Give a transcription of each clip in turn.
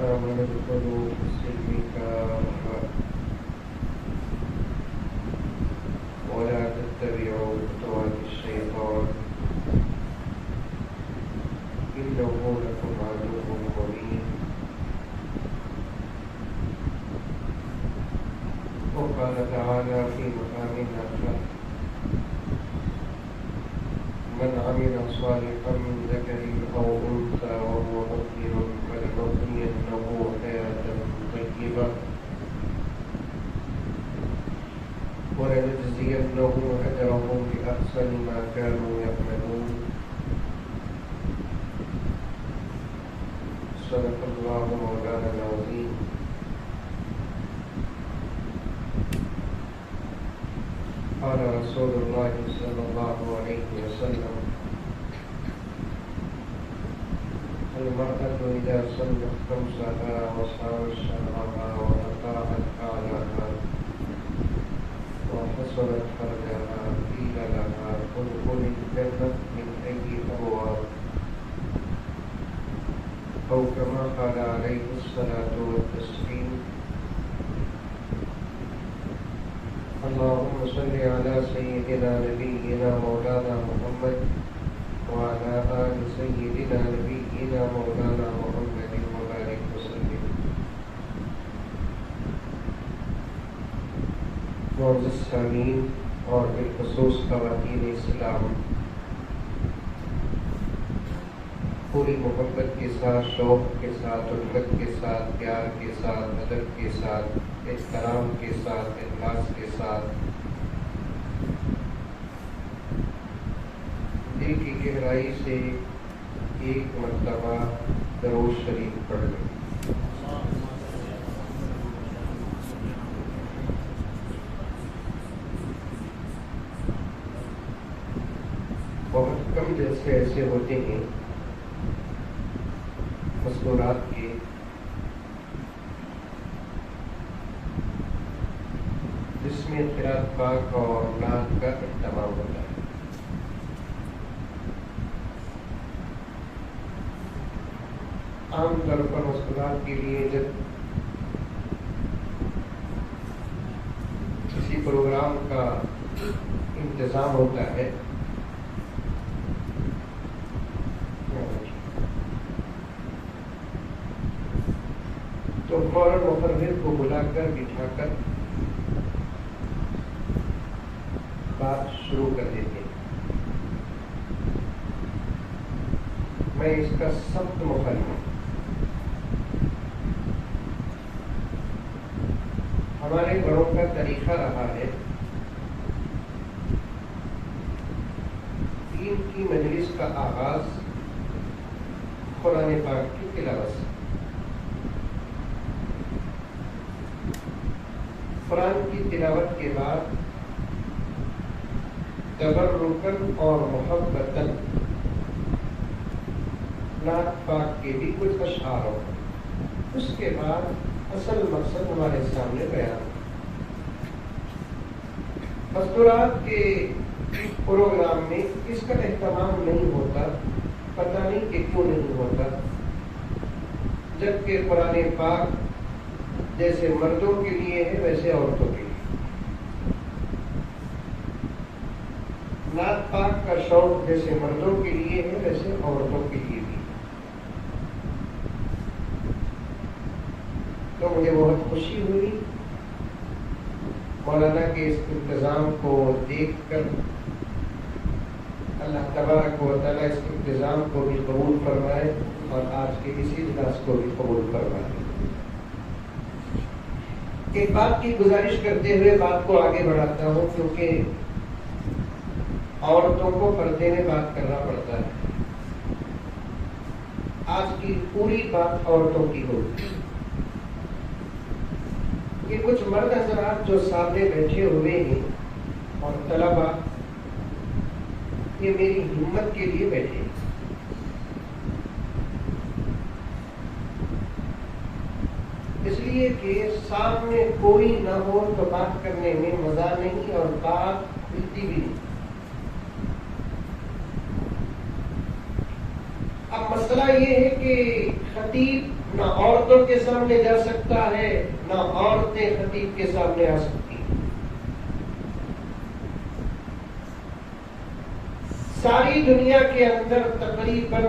آمنوا ادخلوا في السلم كافة ولا تتبعوا خطوات الشيطان إنه لكم عدو مبين. وقال تعالى في مقام آخر: من عمل صالحا من ذكر أو أنثى وهو مؤمن فلنحيينه حياة طيبة ولنجزينهم أجرهم بأحسن ما كانوا يعملون. صدق الله مولانا العظيم. قال رسول الله صلى الله عليه وسلم: المرأة إذا صلت خمسها وصامت شهرها وأطاعت أعلاها وحصلت فرجها قيل لها ادخل الجنة من أي أبواب، أو كما قال عليه الصلاة والتسليم. اللهم صل على سيدنا نبينا مولانا محمد وعلى آل سيدنا نبينا مولانا محمد وبارك وسلم. معزز سامعین اور بالخصوص خواتین اسلام، پوری محبت کے ساتھ، شوق کے ساتھ، الفت کے ساتھ، پیار کے ساتھ، ادب کے ساتھ، احترام کے ساتھ، اخلاص کے ساتھ دل کی گہرائی سے ایک مرتبہ درود شریف پڑھ لیں۔ بہت کم جلسے ایسے ہوتے ہیں مذکورات کے جس میں قرأت پاک اور نعت کا اہتمام ہوتا ہے۔ عام طور پر مذکورات کے لیے جب کسی پروگرام کا انتظام ہوتا ہے تو فوراً مقرر کو بلا کر بٹھا کر بات شروع کر دیتے ہیں۔ میں اس کا سخت مخالف ہوں۔ ہمارے بڑوں کا طریقہ رہا ہے دین کی مجلس کا آغاز قرآن پاک کی تلاوت سے، قرآن کی تلاوت کے بعد تبرکاً اور محبتاً نعت پاک کے بھی کچھ اشعار ہوں۔ اس کے بعد اصل مقصد ہمارے سامنے بیان۔ مذکورات کے پروگرام میں اس کا اہتمام نہیں ہوتا، پتہ نہیں کہ کیوں نہیں ہوتا، جبکہ قرآن پاک جیسے مردوں کے لیے ہے ویسے عورتوں کے لیے، نعت پاک کا شوق جیسے مردوں کے لیے ہے ویسے عورتوں کے لیے بھی۔ تو مجھے بہت خوشی ہوئی مولانا کے اس انتظام کو دیکھ کر۔ اللہ تبارک و تعالیٰ اس انتظام کو بھی قبول فرمائے اور آج کے اسی اجلاس کو بھی قبول فرمائے۔ ایک بات کی گزارش کرتے ہوئے بات کو آگے بڑھاتا ہوں، کیونکہ عورتوں کو پردے میں بات کرنا پڑتا ہے۔ آج کی پوری بات عورتوں کی ہوگی۔ یہ کچھ مرد حضرات جو سامنے بیٹھے ہوئے ہیں اور طلباء، یہ میری ہمت کے لیے بیٹھے ہیں۔ اس لیے کہ سامنے کوئی نہ ہو تو بات کرنے میں مزہ نہیں اور بات کھلتی بھی نہیں۔ اب مسئلہ یہ ہے کہ خطیب نہ عورتوں کے سامنے جا سکتا ہے، نہ عورتیں خطیب کے سامنے آ سکتی. ساری دنیا کے اندر تقریباً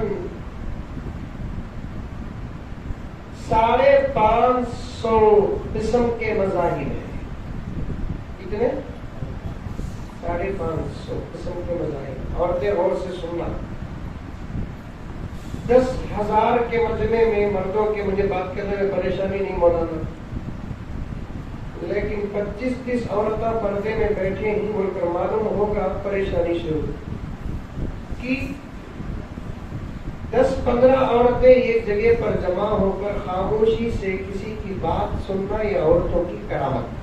550 قسم کے مذاہب ہیں. کتنے؟ 550 قسم کے مذاہب. عورتیں غور سے سننا. 10,000 کے مجمع میں مردوں کے مجھے بات کرنے میں پریشانی نہیں مولانا، لیکن 25-30 عورتیں پردے میں بیٹھے ہی بول کر معلوم ہوگا پریشانی شروع کی. 10-15 عورتیں ایک جگہ پر جمع ہو کر خاموشی سے کسی کی بات سننا یہ عورتوں کی کرامت.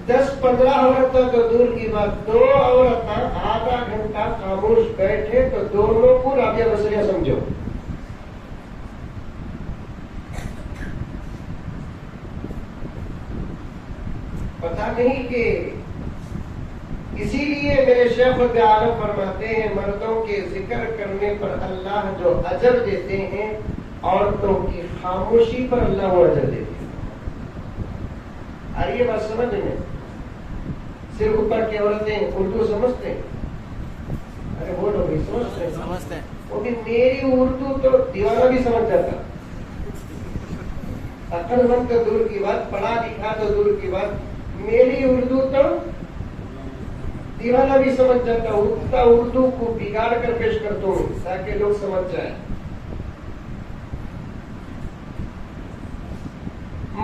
10-15 عورتیں تو دور کی بات، 2 عورتیں آدھا گھنٹہ خاموش بیٹھے تو دونوں کو رابعہ بصریہ سمجھو. پتہ نہیں کہ اسی لیے میرے شیخ عالم فرماتے ہیں مردوں کے ذکر کرنے پر اللہ جو اجر دیتے ہیں، عورتوں کی خاموشی پر اللہ وہ اجر دیتے ہیں. آئیے بات سمجھ میں. صرف اوپر کی عورتیں اردو سمجھتے ہیں. ارے بولو بھائی، سمجھتے ہیں. وہ بھی میری اردو تو دیوانہ بھی سمجھ جاتا. عقل مند تو دور کی بات، پڑھا لکھا تو دور کی بات، میری اردو تو دیوانہ بھی سمجھ جاتا. اردو کو بگاڑ کر پیش کرتا ہوں تاکہ لوگ سمجھ جائیں.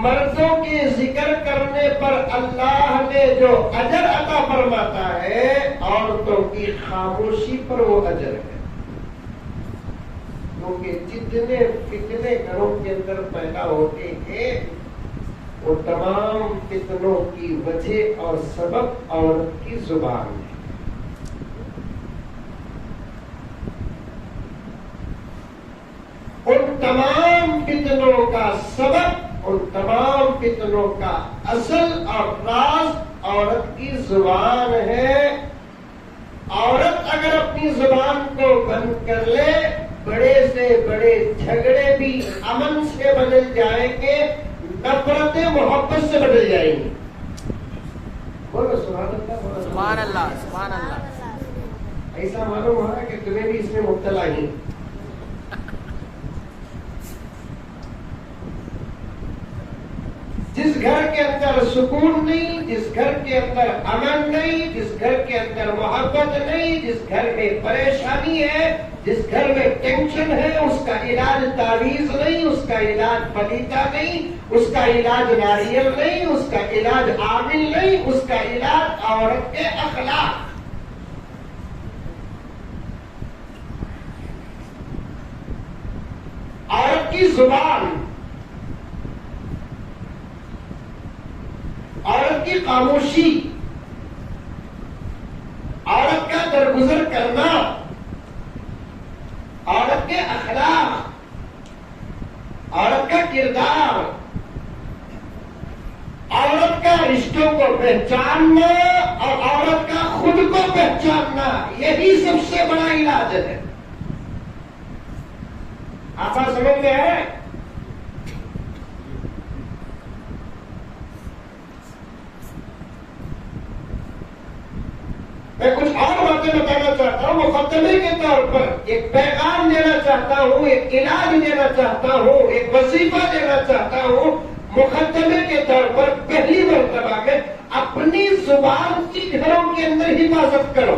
مردوں کے ذکر کرنے پر اللہ نے جو اجر عطا فرماتا ہے، عورتوں کی خاموشی پر وہ اجر ہے. کیونکہ جتنے فتنے گھروں کے اندر پیدا ہوتے ہیں وہ تمام فتنوں کی وجہ اور سبب عورت کی زبان ہے. ان تمام فتنوں کا سبب، ان تمام فتنوں کا اصل اور راز عورت کی زبان ہے. عورت اگر اپنی زبان کو بند کر لے، بڑے سے بڑے جھگڑے بھی امن سے بدل جائیں گے، نفرتیں محبت سے بدل جائیں گی. بولو سبحان اللہ. سبحان اللہ. سبحان اللہ. ایسا معلوم ہو رہا ہے کہ تمہیں بھی اس میں مبتلا ہی. جس گھر کے اندر سکون نہیں، جس گھر کے اندر امن نہیں، جس گھر کے اندر محبت نہیں، جس گھر میں پریشانی ہے، جس گھر میں ٹینشن ہے، اس کا علاج تعویذ نہیں، اس کا علاج پلیتا نہیں، اس کا علاج ناریل نہیں، اس کا علاج عامل نہیں، اس کا علاج عورت کے اخلاق. عورت کی زبان، عورت کی خاموشی، عورت کا درگزر کرنا، عورت کے اخلاق، عورت کا کردار، عورت کا رشتوں کو پہچاننا اور عورت کا خود کو پہچاننا، یہی سب سے بڑا علاج ہے. آپ سمجھ میں ہے؟ میں کچھ اور باتیں بتانا چاہتا ہوں. مقدمے کے طور پر ایک پیغام دینا چاہتا ہوں، ایک علاج دینا چاہتا ہوں، ایک وظیفہ دینا چاہتا ہوں. مقدمے کے طور پر پہلی مرتبہ میں اپنی زبان کی گھروں کے اندر حفاظت کرو.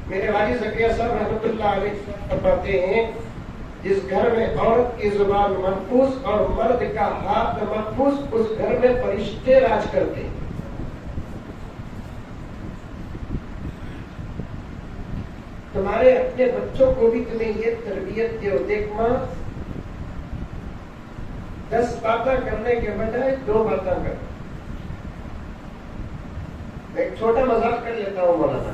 میرے والد زکریا صاحب رحمۃ اللہ علیہ فرماتے ہیں جس گھر میں عورت کی زبان محفوظ اور مرد کا ہاتھ محفوظ، اس گھر میں فرشتے راج کرتے ہیں. تمہارے اپنے بچوں کو بھی تمہیں یہ تربیت دو. دیکھ ماں، 10 باتیں کرنے کے بجائے 2 باتیں کر. ایک چھوٹا مذاق کر لیتا ہوں مولانا.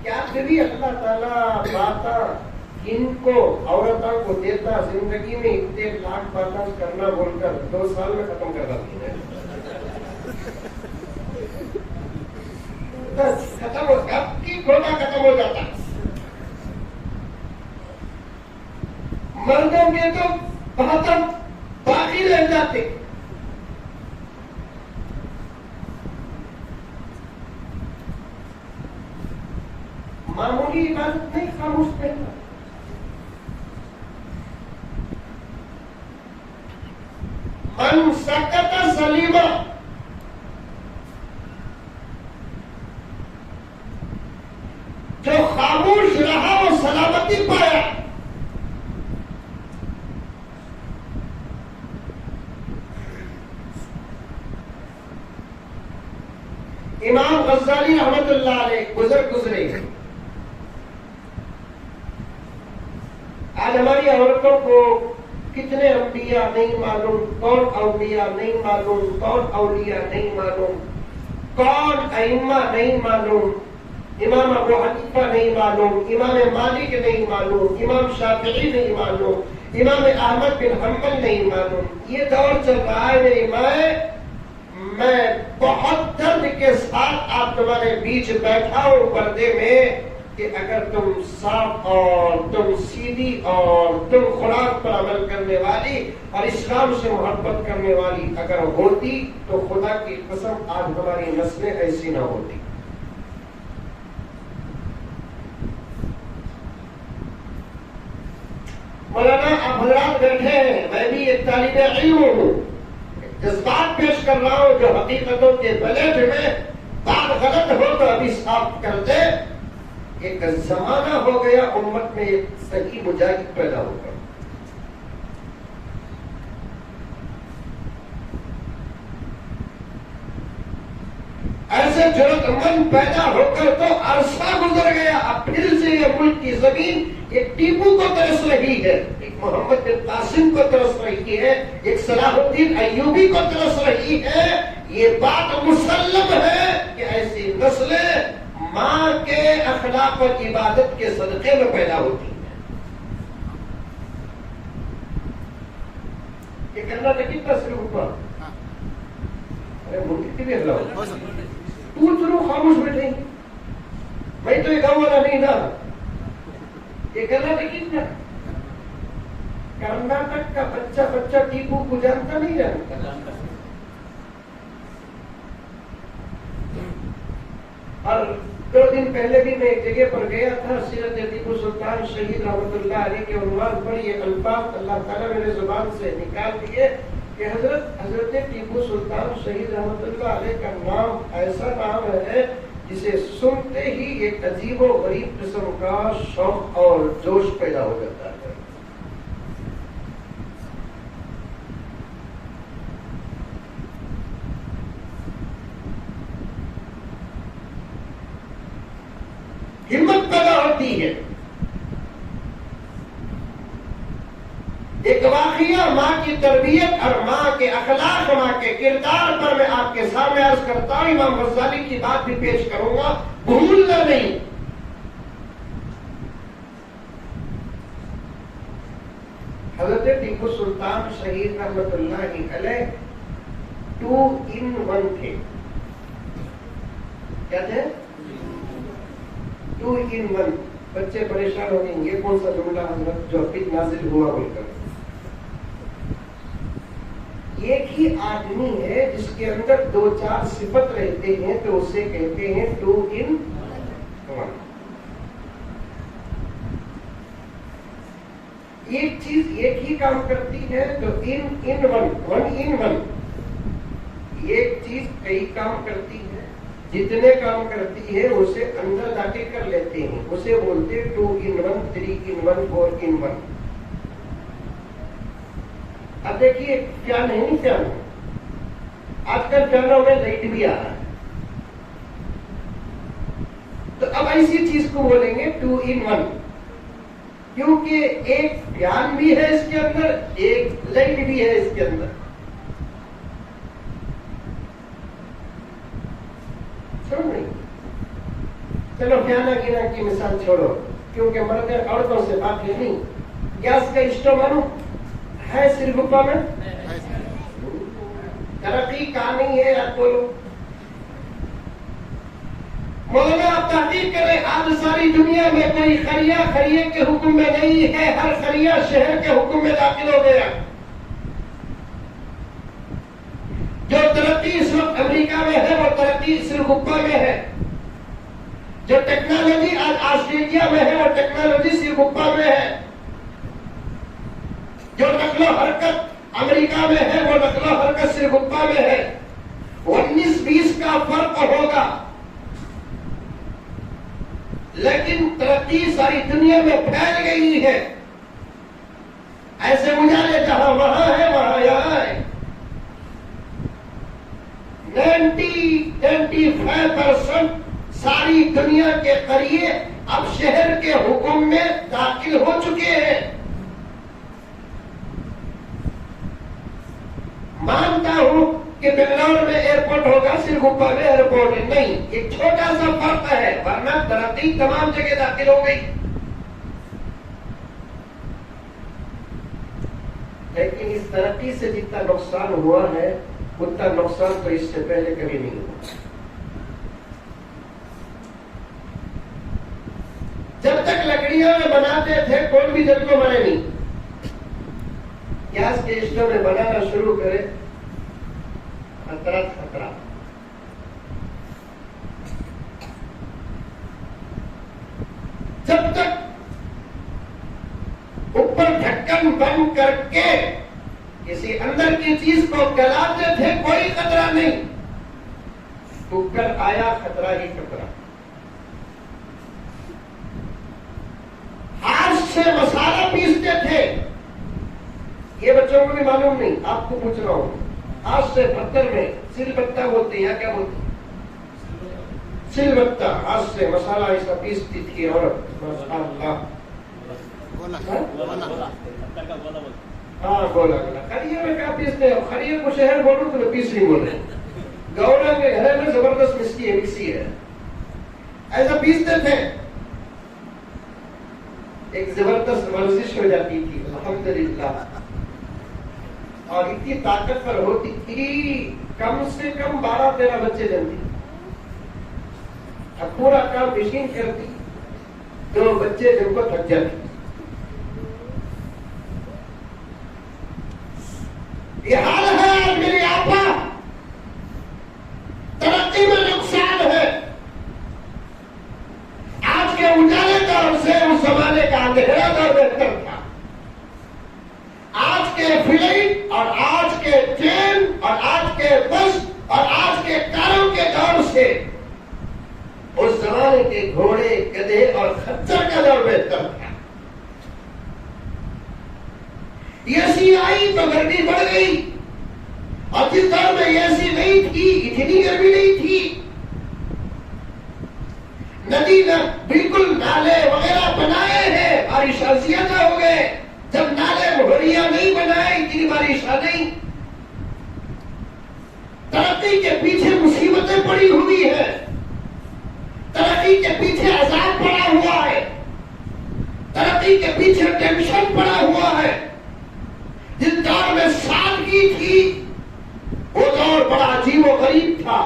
کیا پھر اللہ تعالیٰ باتیں ان کو عورتوں کو دیتا زندگی میں اتنے لاکھ باتیں کرنا بول کر 2 سال میں ختم کر دیتی ہے. کھوتا ختم ہو جاتا ہے. مردوں کے تو 72 باقی رہ جاتے. معمولی عبادت نہیں، خاموش نہیں. من سکت سلیمہ، جو خاموش رہا وہ سلامتی پایا. امام غزالی رحمت اللہ علیہ گزرے. آج ہماری عورتوں کو کتنے انبیاء نہیں معلوم، کون اولیاء نہیں معلوم، کون اولیاء نہیں معلوم، کون ائمہ نہیں معلوم. امام ابو حنیفہ نہیں معلوم، امام مالک نہیں معلوم، امام شافعی نہیں معلوم، امام احمد بن حنبل نہیں معلوم. یہ دور چل رہا ہے میری مائیں. میں بہت درد کے ساتھ آپ تمہارے بیچ بیٹھا ہوں پردے میں کہ اگر تم صاف اور تم سیدھی اور تم قرآن پر عمل کرنے والی اور اسلام سے محبت کرنے والی اگر ہوتی تو خدا کی قسم آج ہماری نسلیں ایسی نہ ہوتی. مولانا اب حضرات بیٹھے ہیں، میں بھی ایک طالب علم ہوں، جذبات پیش کر رہا ہوں جو حقیقتوں کے بلیٹ میں بات غلط ہو تو ابھی صاف کر دے. ایک زمانہ ہو گیا امت میں ایک صحیح مجاہد پیدا ہو گیا. ایسے جرأت مند پیدا ہو کر تو عرصہ گزر گیا. اب پھر سے یہ ملک کی زمین ایک ٹیپو کو ترس رہی ہے، ایک محمد بن قاسم کو ترس رہی ہے، ایک صلاح الدین ایوبی کو ترس رہی ہے. یہ بات مسلم ہے کہ ایسی نسلیں ماں کے اخلاق اور عبادت کے صدقے میں پیدا ہوتی ہیں. یہ کرنا تھا کتنا صرف اوپر ارے ملک کی بھی اخلاق تو چلو خاموش بیٹھے. میں تو یہ گاؤں والا نہیں نا. یہ کرنا تھا کتنا کرناٹک کا بچہ ٹیپو کو جانتا نہیں جانتا. اور 2 دن پہلے بھی میں ایک جگہ پر گیا تھا، سیرت ٹیپو سلطان شہید رحمت اللہ علیہ کے عنوان پر یہ الفاظ اللہ تعالیٰ میرے زبان سے نکال دیے کہ حضرت ٹیپو سلطان شہید رحمت اللہ علیہ کا نام ایسا نام ہے جسے سنتے ہی ایک عجیب و غریب قسم کا شوق اور جوش پیدا ہو جاتا ہے. ہمت پیدا ہوتی ہے. ایک واقعہ ماں کی تربیت اور ماں کے اخلاق، ماں کے کردار پر میں آپ کے سامنے عرض کرتا ہوں. امام غزالی کی بات بھی پیش کروں گا، بھولنا نہیں. حضرت ٹیپو سلطان شہید رحمت اللہ علیہ 2 in 1 تھے. کیا تھے؟ 2 in 1. بچے پریشان ہو گئے یہ کون سا جملہ حضرت جو ابھی نازل ہوا بول کر. ایک ہی آدمی ہے جس کے اندر 2-4 صفت رہتے ہیں تو اسے کہتے ہیں 2 in 1. ایک چیز ایک ہی کام کرتی ہے تو in 1. ایک چیز کئی کام کرتی ہے، جتنے کام کرتی ہے اسے اندر داخل کر لیتے ہیں، اسے بولتے 2 in 1 3 in 1 4 in 1. اب دیکھیے فین ہے نہیں، فین آج کل فینوں میں لائٹ بھی آ رہا ہے تو اب ایسی چیز کو بولیں گے 2 in 1 کیونکہ ایک فین بھی ہے اس کے اندر، ایک لائٹ بھی ہے اس کے اندر. چلو فیانہ گینا کی مثال چھوڑو کیونکہ مرد عورتوں سے بات ہے نہیں. گیس کا اسٹو مانو ہے صرف اوپر میں ترقی کا نہیں ہے. آپ بولو مولانا آپ کا تحقیق کریں، آج ساری دنیا میں کوئی قریہ قریے کے حکم میں نہیں ہے، ہر قریہ شہر کے حکم میں داخل ہو گیا۔ جو ترقی اس وقت امریکہ میں ہے وہ ترقی سرگپا میں ہے، جو ٹیکنالوجی آج آسٹریلیا میں ہے وہ ٹیکنالوجی سرگپا میں ہے، جو نقل و حرکت امریکہ میں ہے وہ نقل و حرکت سرگپا میں ہے۔ 19-20 کا فرق ہوگا، لیکن ترقی ساری دنیا میں پھیل گئی ہے۔ ایسے اجالے جہاں وہاں ہے وہاں یہاں ہے۔ 90-95% ساری دنیا کے قریے اب شہر کے حکم میں داخل ہو چکے ہیں۔ مانتا ہوں کہ بنگلور میں ایئرپورٹ ہوگا، سرگپا میں ایئرپورٹ نہیں، ایک چھوٹا سا فرق ہے، ورنہ ترقی تمام جگہ داخل ہو گئی۔ لیکن اس ترقی سے جتنا نقصان ہوا ہے اتنا نقصان تو اس سے پہلے کبھی نہیں ہوا۔ جب تک لکڑیوں میں بناتے تھے کوئی بھی دل کو مرے نہیں، گیس کے اسٹو میں بنانا شروع کرے خطرہ خطرہ۔ جب تک اوپر ڈھکن بند کر کے کسی اندر کی چیز کو گلاتے تھے کوئی خطرہ نہیں، کوکر آیا خطرہ ہی خطرہ۔ ہاتھ سے مسالہ پیستے تھے، یہ بچوں کو بھی معلوم نہیں، آپ کو پوچھ رہا ہوں، ہاتھ سے پتھر میں سل بتہ بولتے ہیں یا کیا بولتے ہیں؟ سل بتہ، ہاتھ سے مسالہ ایسا پیستی تھی عورت، ماشاءاللہ۔ ہاں گولا گولا، خریے میں کیا پیستے ہیں؟ خریے کو شہر بولوں تو میں پیس نہیں بول رہے، گولا کے گھر میں زبردست مکسی ہے، ایسا پیستے تھے، ایک زبردست ورزش ہو جاتی تھی الحمدللہ، اور اتنی طاقتور ہوتی تھی، کم سے کم 12-13 بچے جنتی، اب پورا کام مشین کرتی، 2 بچے جن کو تھک جاتی۔ یہ حال ہے آج میری آپا، ترقی میں نقصان ہے۔ آج کے اجالے دور سے اس زمانے کا اندھیرا دور بہتر تھا۔ آج کے فلائٹ اور آج کے ٹرین اور آج کے بس اور آج کے کاروں کے دور سے اس زمانے کے گھوڑے گدھے اور خچر کا دور بہتر تھا۔ ایسی آئی تو گرمی بڑھ گئی، اور جس دور میں ایسی نہیں تھی اتنی گرمی نہیں تھی۔ ندی میں بالکل نالے وغیرہ بنائے ہیں، بارشاں زیادہ ہو گئے، جب نالے مہریاں نہیں بنائے اتنی بارشاں نہیں۔ ترقی کے پیچھے مصیبتیں پڑی ہوئی ہیں، ترقی کے پیچھے عذاب پڑا ہوا ہے، ترقی کے پیچھے ٹینشن پڑا ہوا ہے۔ جس دور میں سادگی تھی وہ دور بڑا عجیب و غریب تھا۔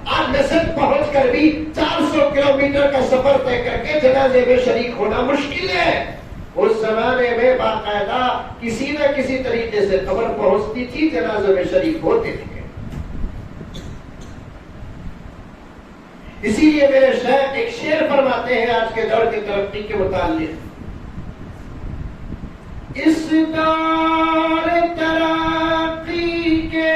آج نسک پہنچ کر بھی 400 کلومیٹر کا سفر طے کر کے جنازے میں شریک ہونا مشکل ہے۔ اس زمانے میں باقاعدہ کسی نہ کسی طریقے سے خبر پہنچتی تھی، جنازے میں شریک ہوتے تھے۔ اسی لیے میرے شیخ ایک شعر فرماتے ہیں آج کے دور کی ترقی کے متعلق، اس دور ترقی کے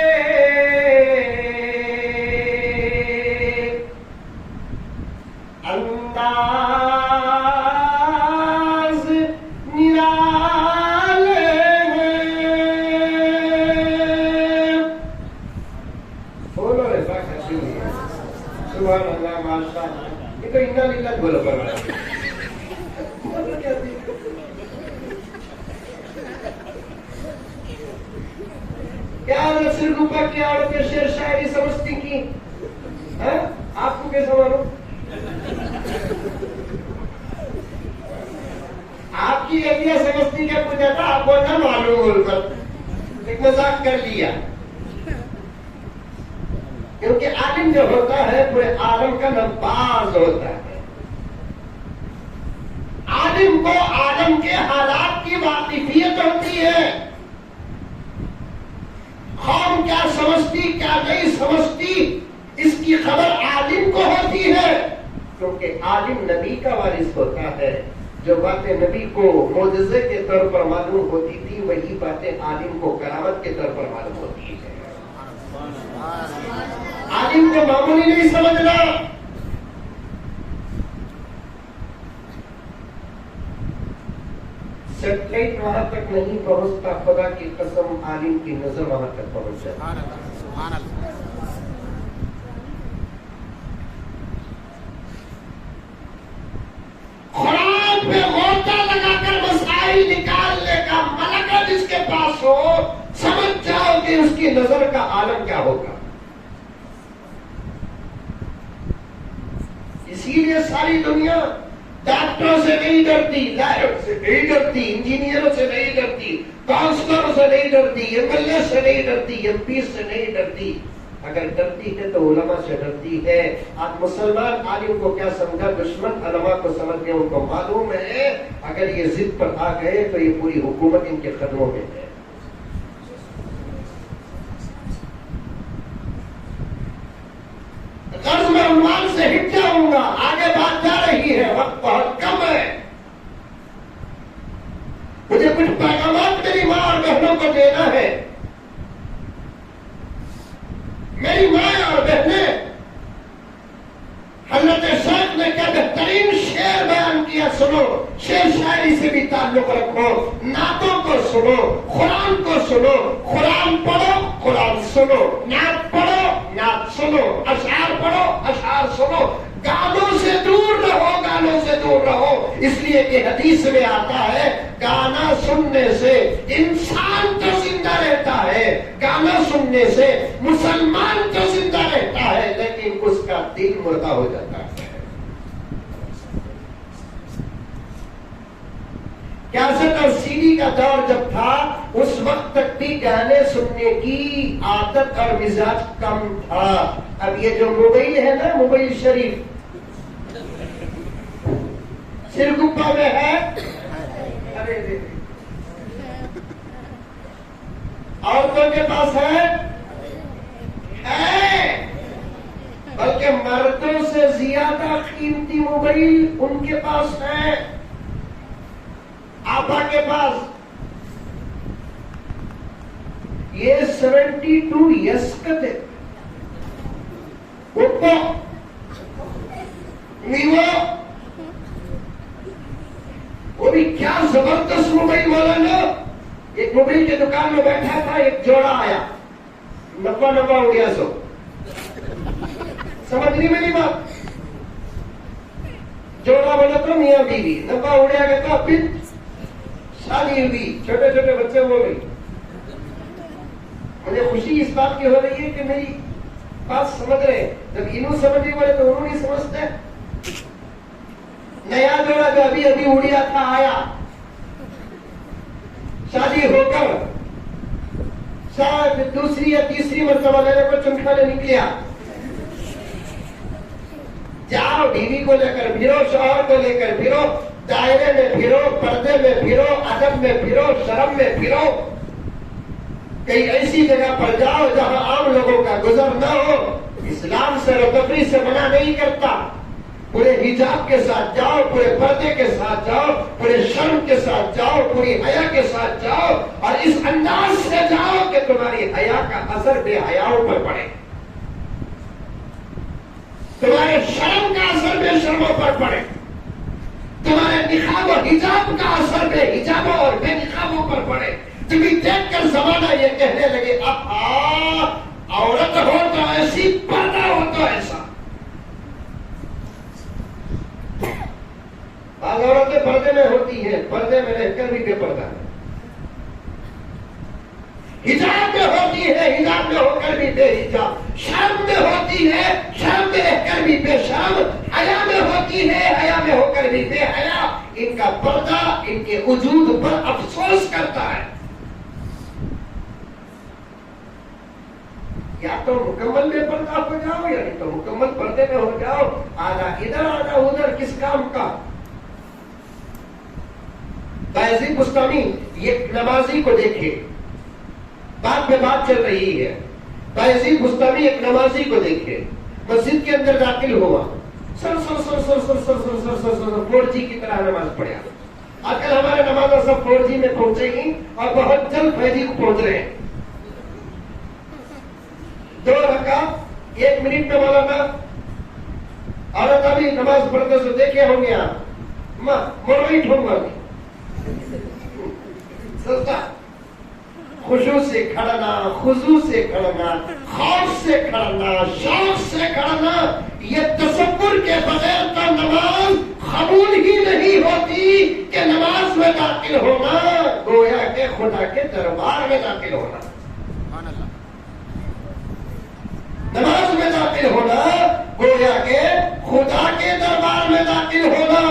انداز نرالے ہیں۔ بولو ایسا کیسی ہوئی ہے؟ سبحان اللہ، ماشاء اللہ، یہ تو انا للہ بولو پڑا۔ کیا سرگپا کی عورتیں شعر شاعری سمجھتی کی؟ آپ کو کیسا معلوم؟ آپ کی گلیاں سمجھتی کیا پوچھا تھا؟ آپ کو نہ معلوم بول کر ایک مذاق کر لیا۔ کیونکہ عالم جو ہوتا ہے پورے عالم کا نباز ہوتا ہے. عالم کو عالم کے حالات کی واقفیت ہوتی ہے. قوم کیا سمجھتی کیا نہیں سمجھتی اس کی خبر عالم کو ہوتی ہے، کیونکہ عالم نبی کا وارث ہوتا ہے. جو باتیں نبی کو معجزے کے طور پر معلوم ہوتی تھی وہی باتیں عالم کو کرامت کے طور پر معلوم ہوتی ہے. عالم کو معمولی نہیں سمجھنا. سیٹلائٹ وہاں تک نہیں پہنچتا، خدا کی قسم عالم کی نظر وہاں تک پہنچ جاتی. قرآن پہ غوطہ لگا کر مسائل نکالنے کا ملکہ جس کے پاس ہو، سمجھ جاؤ کہ اس کی نظر کا عالم کیا ہوگا. اسی لیے ساری دنیا ڈاکٹروں سے نہیں ڈرتی، لائر سے نہیں ڈرتی، انجینئروں سے نہیں ڈرتی، کاؤنسلروں سے نہیں ڈرتی، ایم ایل اے سے نہیں ڈرتی، ایم پی سے نہیں ڈرتی. اگر ڈرتی ہے تو علماء سے ڈرتی ہے. آج مسلمان عالم کو کیا سمجھا، دشمن علماء کو سمجھ گئے. ان کو معلوم ہے اگر یہ ضد پر آ گئے تو یہ پوری حکومت ان کے قدموں میں ہے. غرض میں عنوان سے ہٹ جاؤں گا، آگے بات جا رہی ہے، وقت بہت کم ہے. مجھے کچھ پیغامات میری ماں اور بہنوں کو دینا ہے. میری ماں اور بہنیں، حضرت شیخ نے کیا بہترین شعر بیان کیا، سنو. شعر شاعری سے بھی تعلق رکھو، نعتوں کو سنو، قرآن کو سنو. قرآن پڑھو، قرآن سنو. نعت پڑھو، نعت سنو. اشعار پڑھو، اشعار سنو. گانوں سے دور رہو، گانوں سے دور رہو. اس لیے کہ حدیث میں آتا ہے گانا سننے سے انسان تو زندہ رہتا ہے، گانا سننے سے مسلمان تو زندہ رہتا ہے، لیکن اس کا دل مردہ ہو جاتا ہے. کیسٹ اور سی ڈی کا دور جب تھا اس وقت تک بھی گانے سننے کی عادت اور مزاج کم تھا. اب یہ جو موبائل ہے نا، موبائل شریف سرگپا میں ہے، عورتوں کے پاس ہے، بلکہ مردوں سے زیادہ قیمتی موبائل ان کے پاس ہے. آپا کے پاس یہ 72 ایس کا تھے، اوپو، ویوو، وہ بھی کیا زبردست موبائل والا نا. ایک موبائل کی دکان میں بیٹھا تھا، ایک جوڑا آیا، 90 ہو گیا. سمجھ نہیں میری بات. جوڑا بنا تو میاں بیوی، 90 اڑیا گیا تو پھر شادی ہوئی، چھوٹے چھوٹے بچے ہو گئی. مجھے خوشی اس بات کی ہو رہی ہے کہ میری بات سمجھ رہے. جب انہوں سمجھ نہیں پڑے تو انہوں نہیں سمجھتے. نیا جوڑا جو ابھی ابھی اڑیا تھا آیا، شادی ہو کر شاید دوسری یا تیسری مرتبہ لینے کو چمکھانے نکلیا. جاؤ بیوی کو لے کر پھرو، شوہر کو لے کر پھرو، دائرے میں پھرو، پردے میں پھرو، ادب میں پھرو، شرم میں پھرو. کئی ایسی جگہ پر جاؤ جہاں عام لوگوں کا گزر نہ ہو. اسلام سے رتفری سے منع نہیں کرتا. پورے حجاب کے ساتھ جاؤ، پورے پردے کے ساتھ جاؤ، پورے شرم کے ساتھ جاؤ، پوری حیا کے ساتھ جاؤ، اور اس انداز سے جاؤ کہ تمہاری حیا کا اثر بے حیاؤں پر پڑے، تمہارے شرم کا اثر بے شرموں پر پڑے، تمہارے نقاب و حجاب کا اثر بے حجابوں اور بے نقابوں پر پڑے. تمہیں دیکھ کر زمانہ یہ کہنے لگے عورت ہو تو ایسی، پردہ ہو تو ایسا. بعض عورتیں پردے میں ہوتی ہیں، پردے میں رہ کر بھی بے پردہ ہے. حجاب میں ہوتی ہے، حجاب میں ہو کر بھی بے حجاب. شرم میں ہوتی ہے، شرم میں رہ کر بھی بے شرم. حیا میں ہوتی ہے، حیا میں ہو کر بھی بے حیا. ان کا پردہ ان کے وجود پر افسوس کرتا ہے. یا تو مکمل بے پردہ ہو جاؤ یا نہیں تو مکمل پردے میں ہو جاؤ. آدھا ادھر آدھا ادھر کس کام کا؟ بایزید بستامی یہ نمازی کو دیکھے، بات میں بات چل رہی ہے. بایزید بستامی ایک نمازی کو دیکھے، مسجد کے اندر داخل ہوا، سر سر سر سر سر سر سر سر سر سر 4G کی طرح نماز پڑھا. آج کل ہمارے نمازیں سب 4G میں پہنچے گی اور بہت جلد 5G کو پہنچ رہے ہیں. 2 رکعت 1 منٹ میں مولانا عورت ابھی نماز پڑھتے سے دیکھے ہوں گے آپ، مرویٹ ہوں گا سجدہ، خشوع سے کھڑنا، خضوع سے کھڑنا، خوف سے کھڑنا، شوق سے کھڑنا، یہ تصور کے بغیر تو نماز قبول ہی نہیں ہوتی کہ نماز میں داخل ہونا گویا کہ خدا کے دربار میں داخل ہونا. نماز میں داخل ہونا گویا کہ خدا کے دربار میں داخل ہونا.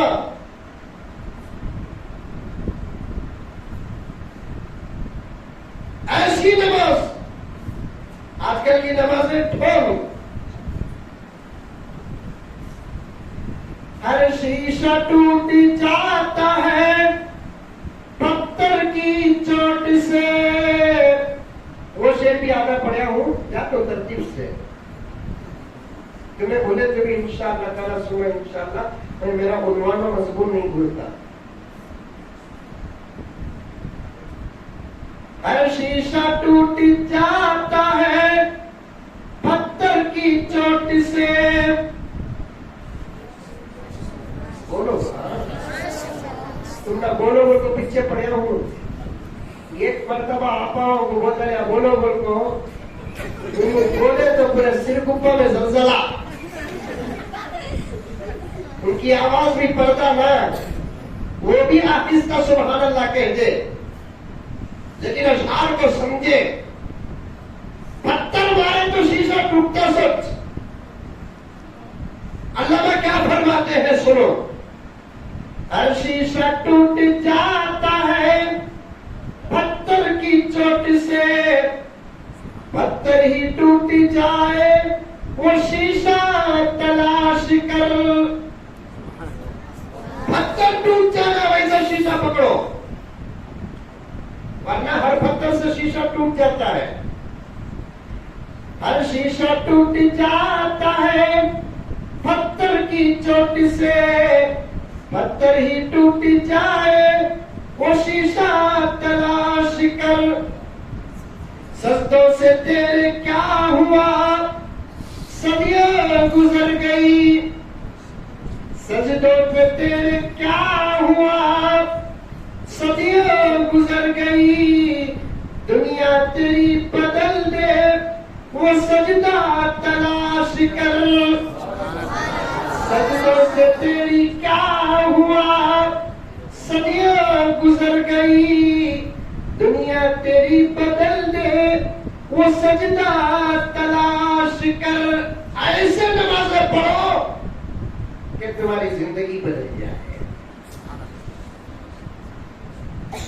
ایسی نماز آج کل کی نمازیں ٹھوم، ہر شیشہ ٹوٹ جاتا ہے پتھر کی چوٹ سے. وہ شعر بھی آدھا پڑھا ہوں یا تو ترتیب سے، تمہیں بھولے تو بھی انشاءاللہ تعالیٰ سنیں انشاءاللہ. میں میرا عنوان و مضمون نہیں بھولتا. ہر شیشہ ٹوٹ جاتا ہے پتھر کی چوٹ سے. بولو تم نہ بولو بول کو پیچھے پڑے ہوں. ایک مرتبہ آپاؤں کو بولتا ہے بولو بول کو بولے تو پورے سرکپا میں زلزلہ. ان کی آواز بھی پڑتا نہ، وہ بھی آہستہ سبحان اللہ کہتے لیکن اشعار کو سمجھے. پتھر مارے تو شیشہ ٹوٹتا سچ. علامہ کیا فرماتے ہیں سنو. ہر شیشہ ٹوٹ جاتا ہے پتھر کی چوٹ سے، پتھر ہی ٹوٹ جائے وہ شیشہ تلاش کر. پتھر ٹوٹ جانا ویسا شیشہ پکڑو، ورنہ ہر پتھر سے شیشہ ٹوٹ جاتا ہے. ہر شیشہ ٹوٹ جاتا ہے پتھر کی چوٹ سے، پتھر ہی ٹوٹ جائے وہ شیشہ تلاش کر. سجدوں سے تیرے کیا ہوا صدیاں گزر گئی، سجدوں پہ تیرے کیا ہوا صدیاں گزر گئی. دنیا تیری بدل دے وہ سجدہ تلاش کر. سجدوں سے تیری کیا ہوا صدیاں گزر گئی، دنیا تیری بدل دے وہ سجدہ تلاش کر. ایسے نمازیں پڑھو کہ تمہاری زندگی بدل جائے،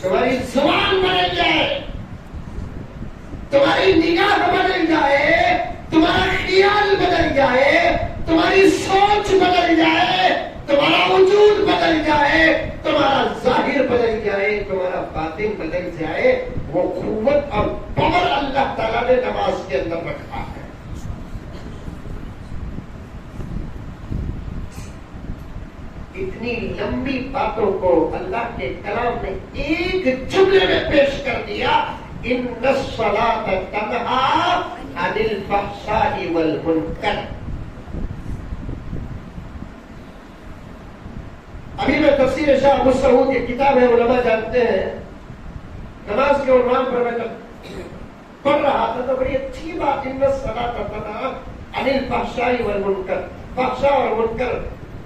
تمہاری زبان بدل جائے، تمہاری نگاہ بدل جائے، تمہارا خیال بدل جائے، تمہاری سوچ بدل جائے، تمہارا وجود بدل جائے، تمہارا ظاہر بدل جائے، تمہارا باطن بدل جائے. وہ قوت اور پاور اللہ تعالیٰ نے نماز کے اندر رکھا ہے. اتنی لمبی باتوں کو اللہ کے کلام نے ایک جملے میں پیش کر دیا. ان الصلاۃ تنہی عن الفحشاء والمنکر. ابھی میں تفسیر شاہ ابو سعود کی کتاب ہے، علماء جانتے ہیں. نماز کے عنوان پر میں پڑھ رہا تھا تو بڑی اچھی بات، ان الصلاۃ تنہی عن الفحشاء والمنکر. فحشاء اور منکر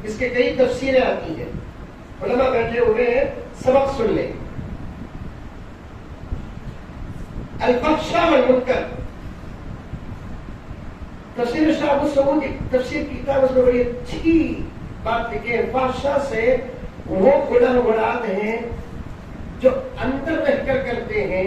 اس کے کئی تفسیریں آتی ہیں. علماء بیٹھے ہوئے ہیں، سبق سن لیں. الفحشاء والمنکر تفسیر شاہ ابو سعود کی تفسیر کی کتاب، اس میں بڑی اچھی بات لکھی ہے. فحشاء سے وہ گناہ مراد ہیں جو اندر رہ کر کرتے ہیں،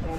4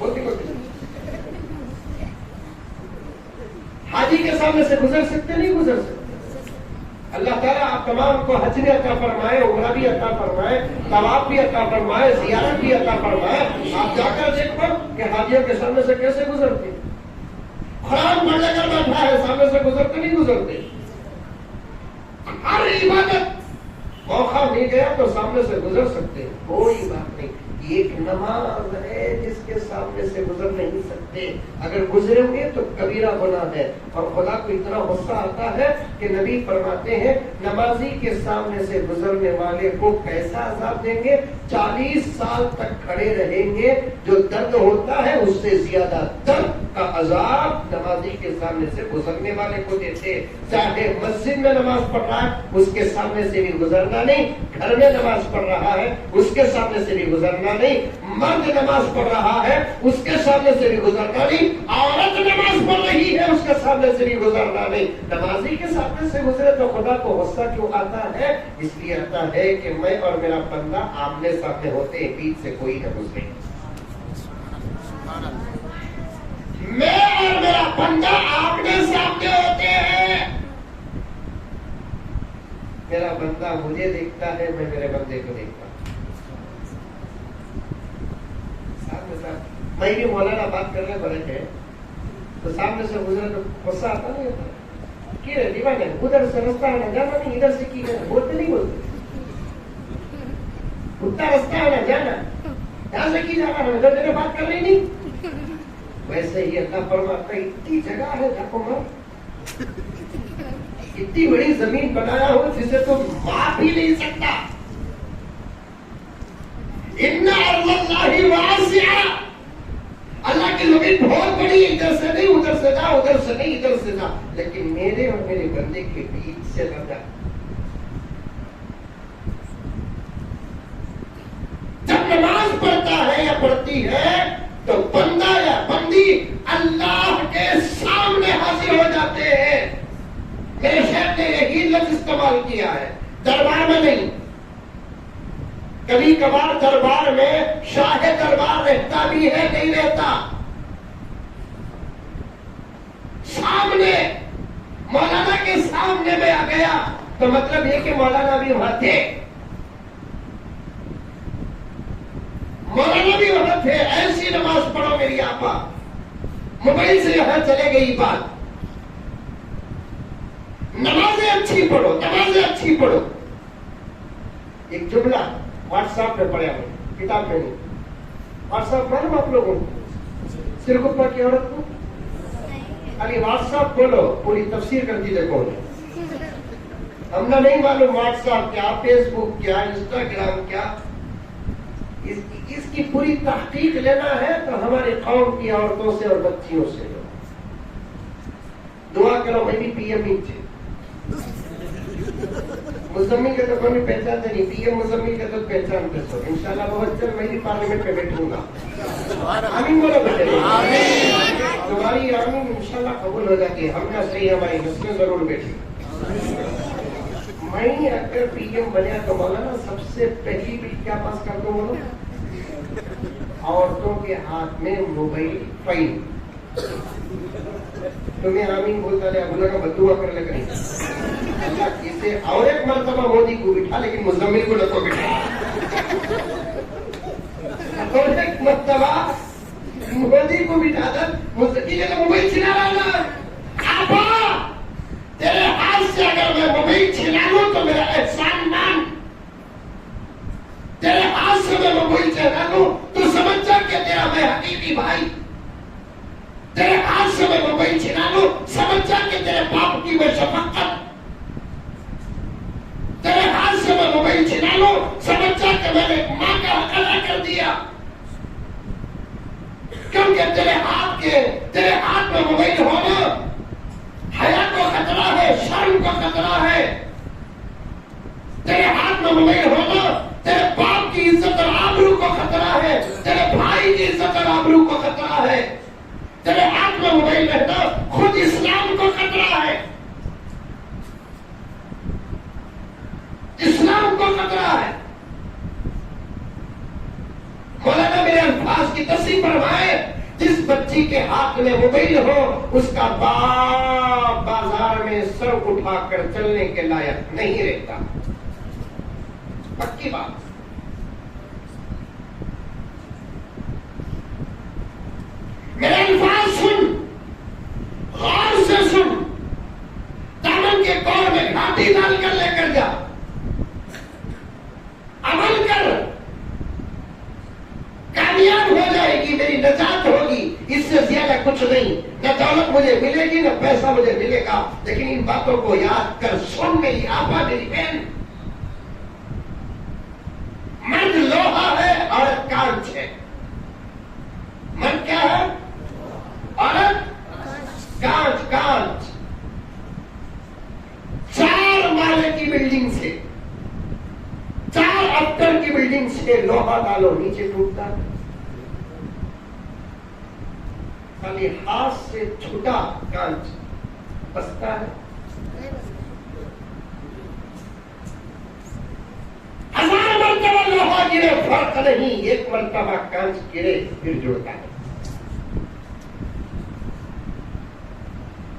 ہوتی ہوتی حاجی کے سامنے سے گزر سکتے نہیں گزر سکتے. اللہ تعالیٰ آپ تمام کو حج بھی عطا فرمائے، عمرہ بھی عطا فرمائے، طواف بھی عطا فرمائے، زیارت بھی عطا فرمائے. آپ جا کر دیکھو کہ حاجیوں کے سامنے سے کیسے گزرتے، قرآن پڑھ لے کر بیٹھا ہے، سامنے سے گزرتے نہیں گزرتے. ہر عبادت موقع مل گیا تو سامنے سے گزر سکتے، کوئی بات نہیں. ایک نماز ہے جس کے سامنے سے گزر نہیں سکتے، اگر گزریں گے تو کبیرہ گناہ ہے. اور خدا کو اتنا غصہ آتا ہے کہ نبی فرماتے ہیں نمازی کے سامنے سے گزرنے والے کو کیسا عذاب دیں گے، 40 سال تک کھڑے رہیں گے. جو درد ہوتا ہے اس سے زیادہ درد کا عذاب نمازی کے سامنے سے گزرنے والے کو دیتے. چاہے مسجد میں نماز پڑھ رہا ہے اس کے سامنے سے بھی گزرنا نہیں، گھر میں نماز پڑھ رہا ہے اس کے سامنے سے بھی گزرنا نہیں، مرد نماز پڑھ رہا ہے اس کے سامنے سے بھی گزرنا نہیں، عورت نماز پڑھ رہی ہے اس کے سامنے سے بھی گزرنا نہیں. نمازی کے سامنے سے گزرے تو خدا کو غصہ کیوں آتا ہے؟ اس لیے آتا ہے کہ میں اور میرا بندہ آمنے سامنے ہوتے ہیں، بیچ سے کوئی نہ گزرے. میں اور میرا بندہ آمنے سامنے ہوتے ہیں، میرا بندہ مجھے دیکھتا ہے، میں میرے بندے کو دیکھتا ہوں. میں بھی مولانا بات کرنے پڑے تھے تو سامنے سے گزرے تو غصہ آتا نہیں ہوتا کہ دیوانے ادھر سے رستہ ہے نا جانا نہیں، ادھر سے کی بولتے نہیں بولتے، اتنا رستہ ہے نا جانا، یہاں سے کی جانا ہے ادھر جگہ بات کر رہی نہیں. ویسے ہی اللہ فرماتا ہے اتنی جگہ ہے جاپو میں، اتنی بڑی زمین بنایا ہو جسے تو ماپ ہی نہیں سکتا. ان ارض اللہ واسعہ، اللہ کی زمین بہت بڑی ہے، ادھر سے نہیں ادھر سے جا، ادھر سے نہیں ادھر سے جا، لیکن میرے اور میرے بندے کے بیچ سے نہ جا. جب نماز پڑھتا ہے یا پڑھتی ہے تو بندہ یا بندی اللہ کے سامنے حاضر ہو جاتے ہیں. میرے شیخ نے یہی لفظ استعمال کیا ہے، دربار میں نہیں. کبھی کبھار دربار میں شاہ دربار رہتا بھی ہے، نہیں رہتا. سامنے مولانا کے سامنے میں آ گیا تو مطلب یہ کہ مولانا بھی وہاں تھے، مولانا بھی وہاں تھے. ایسی نماز پڑھو میری آپا، موبائل سے یہاں چلے گئی بات. نمازیں اچھی پڑھو، نمازیں اچھی پڑھو. ایک جملہ واٹس ایپ پہ پڑھا ہوں، کتاب میں نہیں. واٹس ایپ معلوم آپ لوگوں کو، سرگپا کی عورت کو علی واٹس ایپ کھولو، پوری تفسیر کر دی دیکھو. ہم نے نہیں معلوم واٹس ایپ کیا، فیس بک کیا، انسٹاگرام کیا. اس کی پوری تحقیق لینا ہے تو ہماری قوم کی عورتوں سے اور بچیوں سے دعا کرو. میں بھی پی ایم ہی تھے، مزمل کے تو کوئی پہچانتے نہیں، پی ایم مزمل کے تو پہچانتے سو. انشاءاللہ بہت جلد میں بھی پارلیمنٹ پہ بیٹھوں گا. آمین بولو بیٹے، تمہاری آمین انشاءاللہ قبول ہو جاتی ہے. ہم نہ صحیح ہماری نسلیں ضرور بیٹھی. میں اگر پی ایم بنیا تو مولانا سب سے پہلی بل کیا پاس کر دوں بولو؟ عورتوں کے ہاتھ میں موبائل فائن. تمہیں آمین بولتا رہے، ابو کا بدعا کر لے کریں. اسے اور ایک مرتبہ مودی کو بٹھا لیکن مزمل کو نہ بٹھا. اور ایک مرتبہ مودی کو بٹھا کر مستقل کا موبائل چھنا لانا. آپا تیرے ہاتھ سے اگر میں موبائل چھنا لوں تو میرا احسان مان. تیرے ہاتھ سے میں موبائل چھنا لوں تو سمجھ جا کہ تیرا میں حقیقی بھائی. تیرے ہاتھ سے میں موبائل چھنا لوں سمجھ جا کہ تیرے باپ کی میں شفقت. تیرے ہاتھ سے میں موبائل چھنا لوں سمجھ جا کہ میں نے ماں کا حق ادا کر دیا. کیونکہ تیرے ہاتھ میں موبائل ہونا حیا کو خطرہ ہے، شرم کو خطرہ ہے. تیرے ہاتھ میں موبائل ہونا تیرے باپ کی عزت اور آبرو کو خطرہ ہے، تیرے بھائی کی عزت اور آبرو کو خطرہ ہے. تیرے ہاتھ میں موبائل رہنا خود اسلام کو خطرہ ہے، اسلام کو خطرہ ہے. کی تصریح فرمائے جس بچی کے ہاتھ میں موبائل ہو اس کا باپ بازار میں سر اٹھا کر چلنے کے لائق نہیں رہتا. پکی بات. میرے الفاظ سن، غور سے سن، دامن کے کور میں گھاٹی ڈال کر لے کر جا، عمل کر، کامیاب ہو جائے گی، میری نجات ہوگی. اس سے زیادہ کچھ نہیں. نہ دولت مجھے ملے گی، نہ پیسہ مجھے ملے گا، لیکن ان باتوں کو یاد کر. سن میری آپا، میری بہن، مرد لوہا ہے، عورت کانچ ہے. مرد کیا ہے؟ عورت کانچ. کانچ 4 مالے کی بلڈنگ سے، 4 افٹر کی بلڈنگ سے لوہا ڈالو نیچے ٹوٹتا ہے. خالی ہاتھ سے چھوٹا کانچ بستا ہے. 1000 مرتبہ لوہا گرے فرق نہیں، 1 مرتبہ کانچ گرے پھر جڑتا ہے.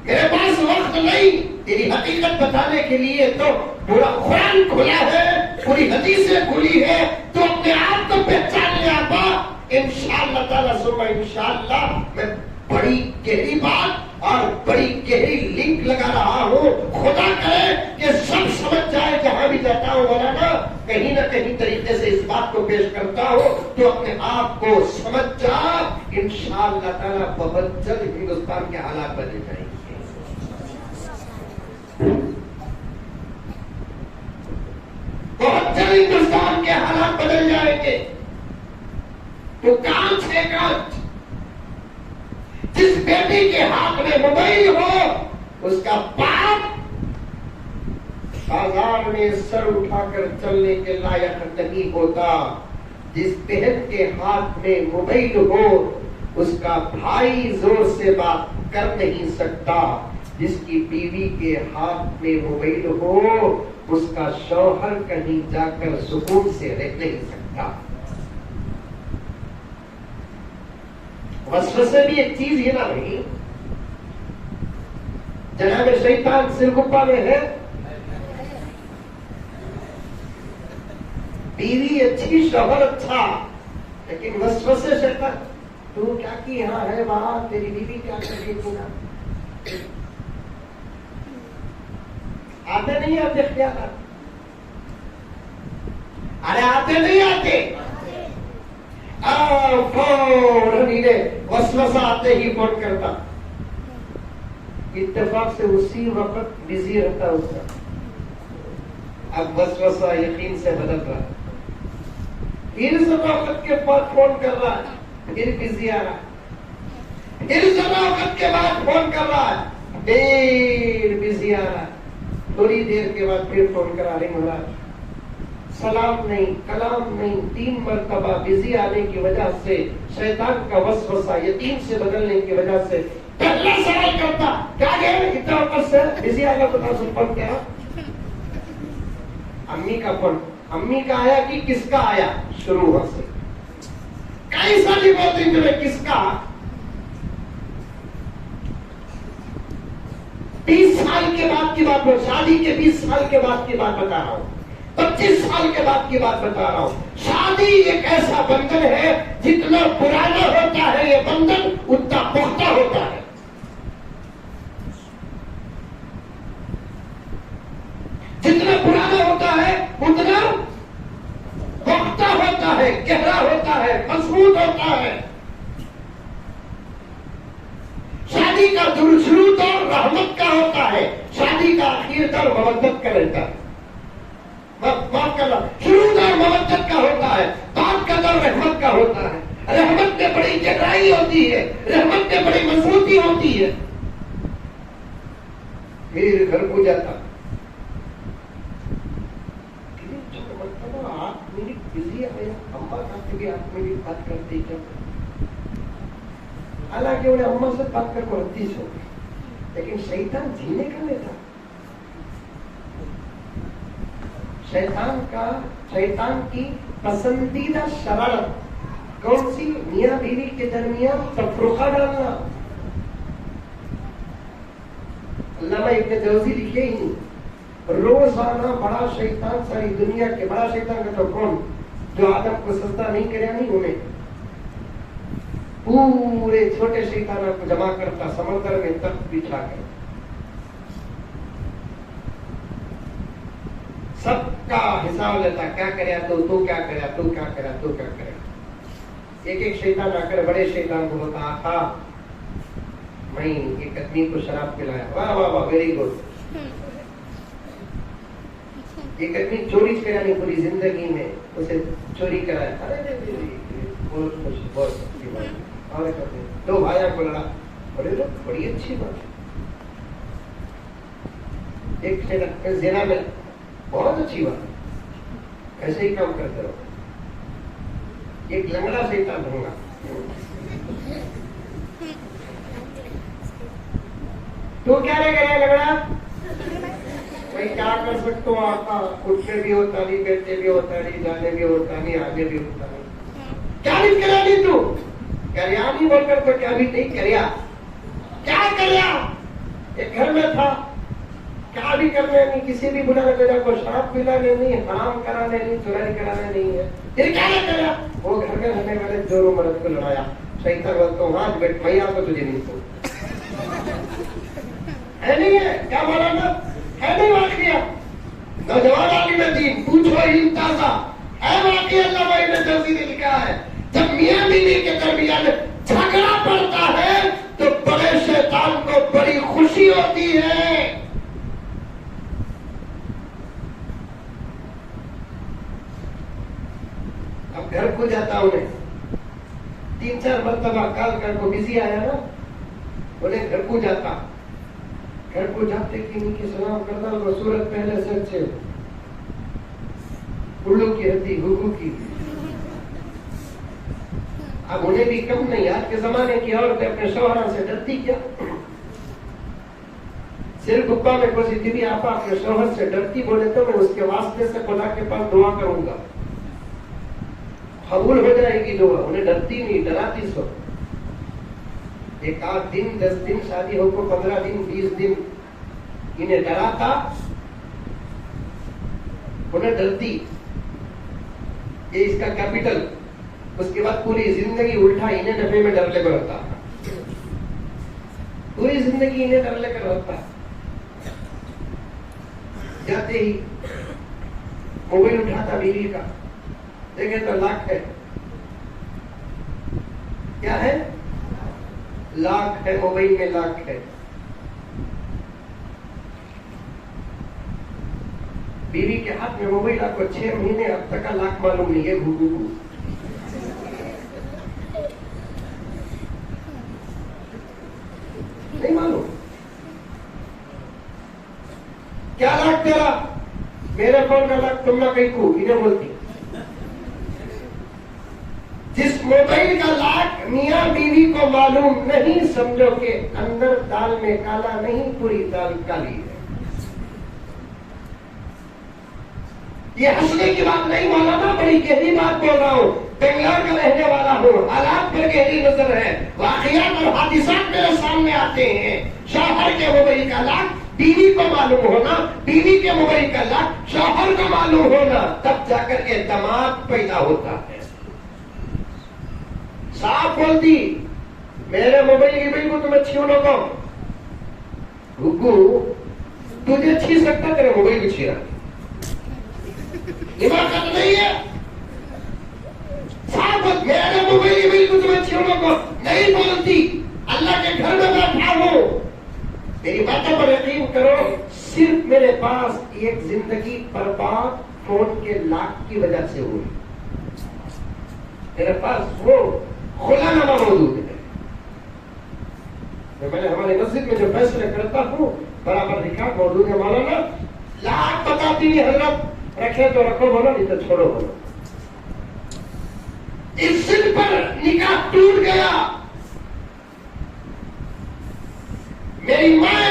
میرے پاس وقت نہیں تیری حقیقت بتانے کے لیے، تو پورا قرآن کھلا ہے، پوری حدیثیں کھلی ہے، تو اپنے آپ کو پہچان لے. آپا انشاءاللہ تعالیٰ ثم انشاءاللہ میں بڑی گہری بات اور بڑی گہری لنک لگا رہا ہوں. خدا کرے کہ سب سمجھ جائے. جہاں بھی جاتا ہوں مولانا کہیں نہ کہیں طریقے سے اس بات کو پیش کرتا ہوں، تو اپنے آپ کو سمجھ جا. انشاءاللہ تعالیٰ بہت جلد ہندوستان کے حالات بدل جائیں گے. بہت جلد ہندوستان کے حالات بدل جائیں گے. تو کانچ ہے کانچ. جس بیٹی کے ہاتھ میں موبائل ہو اس کا باپ بازار میں سر اٹھا کر چلنے کے لائق نہیں ہوتا. جس بہن کے ہاتھ میں موبائل ہو اس کا بھائی زور سے بات کر نہیں سکتا. جس کی بیوی کے ہاتھ میں موبائل ہو اس کا شوہر کہیں جا کر سکون سے رہ نہیں سکتا. وسوسے بھی ایک چیز یہ نہ رہی. جناب شیطان سرگپا میں ہے. بیوی اچھی، شوہر اچھا، لیکن وسوسے شیطان تو کیا کی یہاں ہے وہاں، تیری بیوی کیا کر رہی تھی. آتے نہیں آتے خیالات؟ ارے آتے نہیں آتے؟ فوراً وسوسہ آتے ہی فون کرتا. اتفاق سے اسی وقت بزی رہتا اس کا. اب وسوسہ یقین سے بدل رہا ہے. پھر وقت کے بعد فون کر رہا ہے، پھر بزی آ رہا ہے. پھر وقت کے بعد فون کر رہا ہے، پھر بزی آ رہا ہے. تھوڑی دیر کے بعد پھر فون کرا رہے مہاراج، سلام نہیں، کلام نہیں. 3 مرتبہ بزی آنے کی وجہ سے شیطان کا وسوسہ یتیم سے بدلنے کی وجہ سے پہلا سوال کرتا کیا گئے اتنا وقت سے بزی آ گیا تو فون کیا. امی کا فون، امی کا آیا کہ کس کا آیا. شروع ہو سے کئی ساری بولتے ہیں کس کا. 20 سال کے بعد کی بات، شادی کے 20 سال کے بعد کی بات بتا رہا ہوں، 25 سال کے بعد کی بات بتا رہا ہوں. شادی ایک ایسا بندھن ہے جتنا پرانا ہوتا ہے یہ بندھن اتنا پختہ ہوتا ہے. جتنا پرانا ہوتا ہے اتنا پختہ ہوتا ہے، گہرا ہوتا ہے، مضبوط ہوتا ہے. شادی کا شروع دور رحمت کا ہوتا ہے، شادی کا آخر دور مودت کا رہتا ہے. شروع دور مودت کا ہوتا ہے، بعد کا دور رحمت کا ہوتا ہے. رحمت میں بڑی گہرائی ہوتی ہے، رحمت میں بڑی مضبوطی ہوتی ہے. پھر گھر کو جاتا بزی آیا، اماں کا بھی 8 منٹ بات کرتے کیا. حالانکہ انہیں اماں سے بات کر کو 38 ہو گئی، لیکن شیطان جینے کا نہیں تھا. شیطان کی پسندیدہ شرارت کون سی؟ میاں بیوی کے درمیان تفرقہ ڈالنا. علامہ ابن جوزی لکھے ہی نہیں، روزانہ بڑا شیطان، ساری دنیا کے بڑا شیطان کا تو کون؟ جو آدم کو سجدہ نہیں کریا نہیں انہیں، پورے چھوٹے شیطانوں کو جمع کرتا سمندر میں تخت بچھا کر، سب کا حساب لیتا، کیا کریا تو کیا کریا، تو کیا کریا، تو کیا کریا. ایک ایک شیطان آ کر بڑے شیطان کو بولتا، آقا میں ایک آدمی کو شراب پلایا. واہ واہ واہ، ویری گڈ. ایک آدمی چوری کرا نہیں پوری زندگی میں، اسے چوری کرایا. بہت خوش، بہت اچھی بات. اور دو بھائیوں کو لڑا، بڑی اچھی بات. ایک زنا میں، بہت اچھی بات، ایسے ہی کام کرتے رہو. ایک لنگڑا شیطان ہوگا، تو کیا رہ گیا لنگڑا؟ میں کیا کر سکتا ہوں آقا، اٹھنے بھی ہوتا نہیں، بیٹھنے بھی ہوتا نہیں، جانے بھی ہوتا نہیں، آگے بھی ہوتا نہیں. کیا نہیں کرا نہیں تو؟ کریا نہیں بول کر تو کیا بھی نہیں کریا. کیا کریا؟ ایک گھر میں تھا، کیا بھی کرنے نہیں، کسی بھی بنا نہ کو شراب پلانے نہیں، حرام کرانے نہیں، چورائی کرانے نہیں ہے. پھر کیا کریا؟ وہ گھر میں رہنے والے دونوں مرد کو لڑایا. شیطان بولتا ہوں ہاں بیٹھ، میں آپ کو تجھے نہیں تو ہے نہیں ہے. کیا بولا نا؟ ہے نہیں واقعہ؟ نوجوان عالم دین پوچھو علم تازہ ہے واقعہ. علامہ ابن جوزی نے لکھا ہے جب میاں بیوی کے درمیان جھگڑا پڑتا ہے تو بڑے شیطان کو بڑی خوشی ہوتی ہے. اب گھر کو جاتا انہیں 3-4 مرتبہ کال کر کو بزی آیا نا، انہیں گھر کو جاتا، گھر کو جاتے کہ ان کی سلام کرتا، وہ صورت پہلے سے اچھے، الو کی ہڈی گھگو کی. اب انہیں بھی کم نہیں، آج کے زمانے کی عورتیں اپنے شوہروں سے ڈرتی کیا؟ صرف گپا میں کوئی سی بھی آپ اپنے شوہر سے ڈرتی بولے تو میں اس کے واسطے سے خدا کے پاس دعا کروں گا، قبول ہو جائے گی دعا. انہیں ڈرتی نہیں، ڈراتی سو. 1 دن 10 دن شادی ہو کو 15 دن 20 دن انہیں ڈراتا، انہیں ڈرتی. یہ اس کا کیپٹل. اس کے بعد پوری زندگی الٹا انہیں ڈبے میں ڈر لے کر رہتا، پوری زندگی انہیں ڈر لے کر رہتا. جاتے ہی موبائل اٹھاتا بیوی کا، دیکھے تو لاک ہے. کیا ہے؟ لاک ہے، موبائل میں لاک ہے. بیوی کے ہاتھ میں موبائل، آپ کو 6 مہینے اب تک کا لاک معلوم نہیں ہے. گھو نہیں معلوم. کیا لاک تیرا؟ میرے فون کا لاک تم نہ کہیں کو انہیں بولتی. جس موبائل کا لاک میاں بیوی کو معلوم نہیں، سمجھو کہ اندر دال میں کالا نہیں، پوری دال کالی ہے. یہ ہنسنے کی بات نہیں مولانا، بڑی گہری بات بول رہا ہوں. بنگلور کا رہنے والا ہوں، حالات پر گہری نظر ہے. واقعات اور حادثات میرے سامنے آتے ہیں. شوہر کے موبائل کا لاک بیوی کو معلوم ہونا، بیوی کے موبائل کا لاک شوہر کو معلوم ہونا، تب جا کر اعتماد پیدا ہوتا ہے. صاف بولتی، میرے موبائل کی بل کو تمہیں چھیڑو کو گگو، تجھے چھین سکتا، تیرے موبائل کو چھیڑا. حماقت نہیں ہے. صاف میرے موبائل کی بل کو تمہیں چھیڑو کو نہیں بولتی. اللہ کے گھر میں بیٹھا ہوں، میری باتوں پر یقین کرو. صرف میرے پاس ایک زندگی برباد فون کے لاک کی وجہ سے ہوئی. میرے پاس وہ کھلا نامہ موجود ہے. میں نے ہماری مسجد میں جو فیصلے کرتا ہوں برابر ریکارڈ موجود ہے. مولانا لاکھ بتاتی نہیں حضرت، رکھے تو رکھو بولو، نہیں تو چھوڑو بولو. اس دن پر نکاح ٹوٹ گیا. میری ماں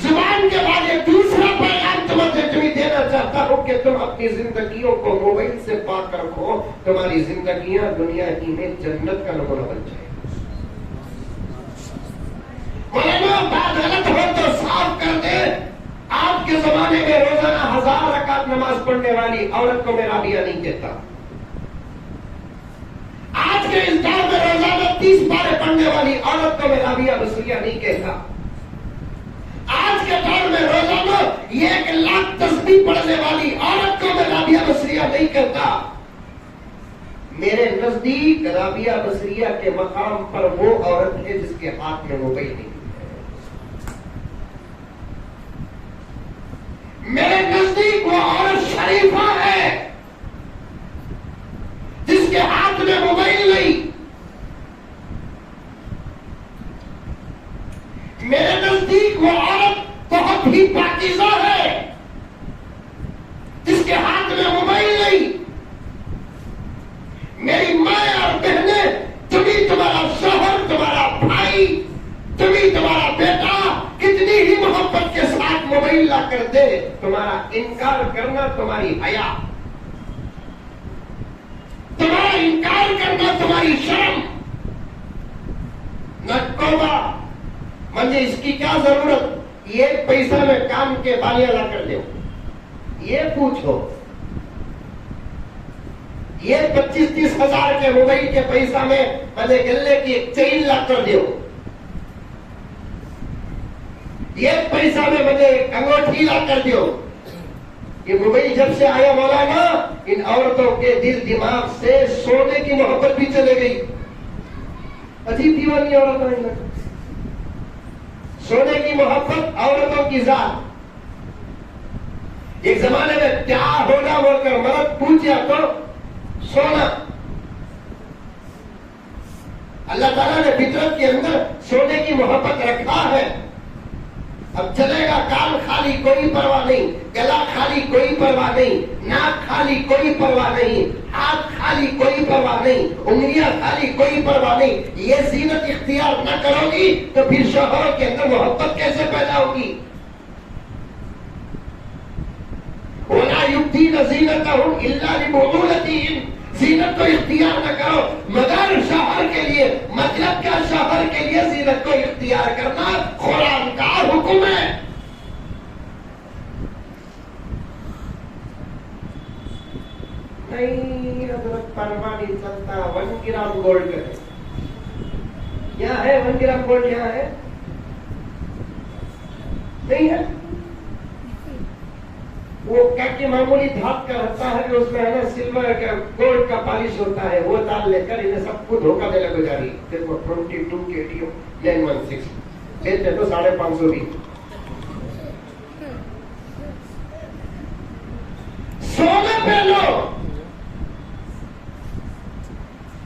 زبان کے بعد ایک دوسرا پیغام تمہیں دینا چاہتا ہوں کہ تم اپنی اپنی زندگیوں کو موبائل سے پاک رکھو، تمہاری زندگیاں دنیا ہی میں جنت کا نمونہ بن جائے۔ مولانا بات غلط ہو تو صاف کر دے۔ آج کے زمانے میں روزانہ 1000 رکعت نماز پڑھنے والی عورت کو میں رابعہ نہیں کہتا۔ آج کے اس دور میں روزانہ 30 پارے پڑھنے والی عورت کو میں رابعہ بصریہ نہیں کہتا۔ آج کے دور میں روزانہ 1,00,000 تسبیح پڑھنے والی عورت کو میں رابعہ بصریہ نہیں کہتا۔ میرے نزدیک رابعہ بصریہ کے مقام پر وہ عورت ہے جس کے ہاتھ میں موبائل نہیں ہے۔ میرے نزدیک وہ عورت شریفہ ہے جس کے ہاتھ میں موبائل نہیں۔ میرے نزدیک وہ عورت بہت ہی پاکیزہ ہے جس کے ہاتھ میں موبائل نہیں۔ میری ماں اور بہنیں، تمہیں تمہارا شوہر، تمہارا بھائی، تمہیں تمہارا بیٹا کتنی ہی محبت کے ساتھ موبائل لا کر دے، تمہارا انکار کرنا تمہاری حیا، تمہارا انکار کرنا تمہاری شرم۔ نہ توبہ، مجھے اس کی کیا ضرورت، یہ پیسہ میں کام کے بالیاں لا کر دے، یہ پوچھو۔ یہ 25-30 ہزار کے موبائل کے پیسہ میں مجھے گلے کی ایک چین لا کر دے، یہ پیسہ میں مجھے ایک انگوٹھی لا کر دیو۔ یہ موبائل جب سے آیا مولانا، ان عورتوں کے دل دماغ سے سونے کی محبت بھی چلے گئی۔ عجیب دیوانی عورت ہے، سونے کی محبت، عورتوں کی ذات۔ ایک زمانے میں کیا ہونا بول کر مرد پوچھا تو سونا۔ اللہ تعالیٰ نے فطرت کے اندر سونے کی محبت رکھا ہے۔ اب چلے گا کان خالی کوئی پرواہ نہیں، گلا خالی کوئی پرواہ نہیں، ناک خالی کوئی پرواہ نہیں، ہاتھ خالی کوئی پرواہ نہیں، انگلیاں خالی کوئی پرواہ نہیں۔ یہ زینت اختیار نہ کرو گی تو پھر شوہر کے اندر محبت کیسے پیدا ہوگی؟ وَلَا يُبْدِينَ زِينَتَهُنَّ إِلَّا لِبُعُولَتِهِنَّ، زینت کو اختیار نہ کرو مگر شوہر کے لیے، مطلب کیا شوہر کے لیے زینت کو اختیار کرنا قرآن کا حکم ہے۔ نہیں حضرت پرواہ نہیں چلتا، 1 گرام گولڈ ہے یہاں ہے، 1 گرام گولڈ یہاں ہے نہیں ہے، وہ کہ معمولی دھات کا رہتا ہے کہ اس میں ہے نا سلور کا گولڈ کا پالش ہوتا ہے، وہ ڈال لے کر انہیں سب کو دھوکہ دے لگو جا رہی۔ دیکھو 22 KTO 916 لیتے تو 550 بھی۔ سونا پہنو،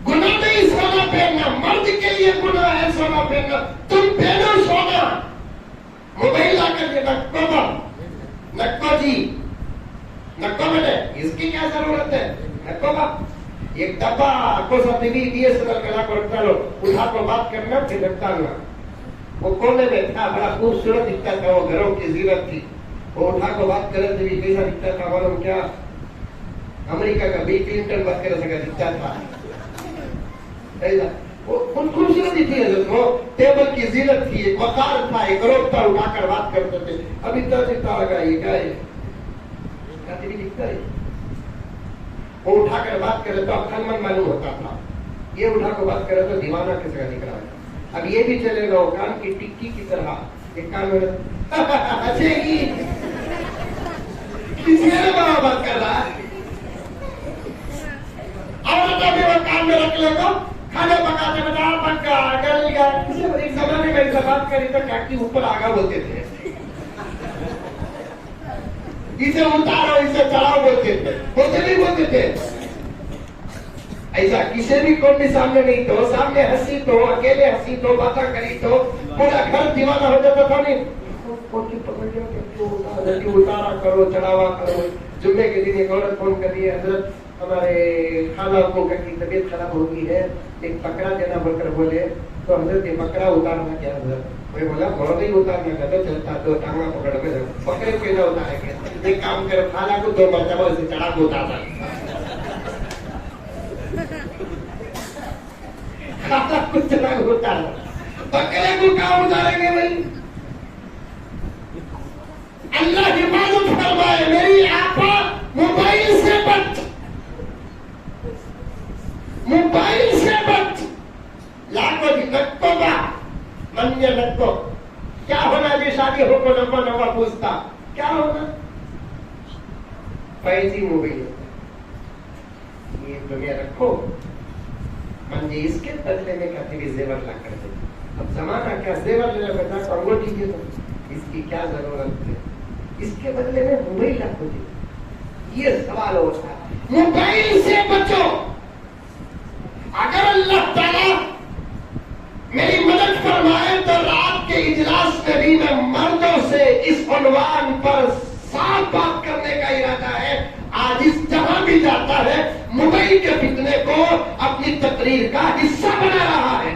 گناہ نہیں سونا پہننا، مرد کے لیے گناہ ہے سونا پہننا، تم پہنو سونا۔ موبائل لا کر کے نکو جی، نکو بیٹے، اس کی کیا ضرورت ہے؟ نکو باپ، ایک ڈبا کو سا ٹی وی DSLR کا لا کر رکھتا لو، اٹھا کو بات کرنا پھر رکھتا نا۔ وہ کونے میں تھا، بڑا خوبصورت دکھتا تھا، وہ گھروں کی زینت تھی، وہ اٹھا کو بات کرے تو بھی کیسا دکھتا تھا معلوم کیا؟ امریکہ کا بل کلنٹن بات کرے سکا دکھتا تھا۔ وہ خوبصورتی تھی حضرت، وہ ٹیبل کی زینت تھی، ایک وقار تھا، ایک روپ تھا، اٹھا کر بات کرتے تھے۔ اب اتنا دکھتا لگا یہ کیا ہے؟ کہتے بھی دکھتا ہے، وہ اٹھا کر بات کرے تو اب خلمن معلوم ہوتا تھا، یہ اٹھا کر بات کرے تو دیوانہ کیسے کا دکھ رہا ہے۔ اب یہ بھی چلے گا وہ کان کی ٹکی کی طرح، ایک کان میں اچھے گی کسی نے بات کر رہا ہے، عورتوں بھی وہ کان میں رکھ لے گا، کھانا پکاتے بتا پکا گل گیا۔ ایک زمانے میں ایسا بات کری تو ٹاکی اوپر آگا بولتے تھے، اسے اتارو اسے چڑھاؤ بولتے تھے، بولتے نہیں بولتے تھے ایسا۔ کسی بھی کون بھی سامنے نہیں تو، سامنے ہنسی تو، اکیلے ہنسی تو، باتیں کری تو پورا گھر دیوانہ ہو جاتا تھا۔ نہیں اتارا کرو، چڑھاوا کرو۔ جمعے کے دن ایک عورت فون کر رہی ہے، حضرت ہمارے خالہ کو کی طبیعت خراب ہو گئی ہے، ایک بکرا دینا بول کر بولے تو حضرت یہ بکرا اتارنا کیا حضرت؟ میں بولا بہت ہی اتارنا کہتا چلتا دو ٹانگا پکڑ کے بکرے پہ نہ اتارے گا ایک کام کر کھانا کو 2 مرتبہ اسے چڑھا کے اتارتا کھانا کو چڑھا کے اتارتا بکرے کو کہاں اتاریں گے بھائی اللہ حفاظت فرمائے میری آپا موبائل سے بچ موبائل سے بچ لاکھوں جی نکو با من یہ نکو کیا ہونا جی شادی ہو کو نمبر نمبر پوچھتا کیا ہونا پیسی موبائل یہ دنیا رکھو من جی اس کے بدلے میں کہتے کہ زیور لا کر دے اب زمانہ کیا زیور لے بیٹا انگوٹھی دے دو اس کی کیا ضرورت ہے اس کے بدلے میں موبائل رکھو دے یہ سوال ہوتا ہے موبائل سے بچو اگر اللہ تعالی میری مدد فرمائے تو رات کے اجلاس میں بھی میں مردوں سے اس عنوان پر صاف بات کرنے کا ارادہ ہے آج اس جہاں بھی جاتا ہے موبائل کے فتنے کو اپنی تقریر کا حصہ بنا رہا ہے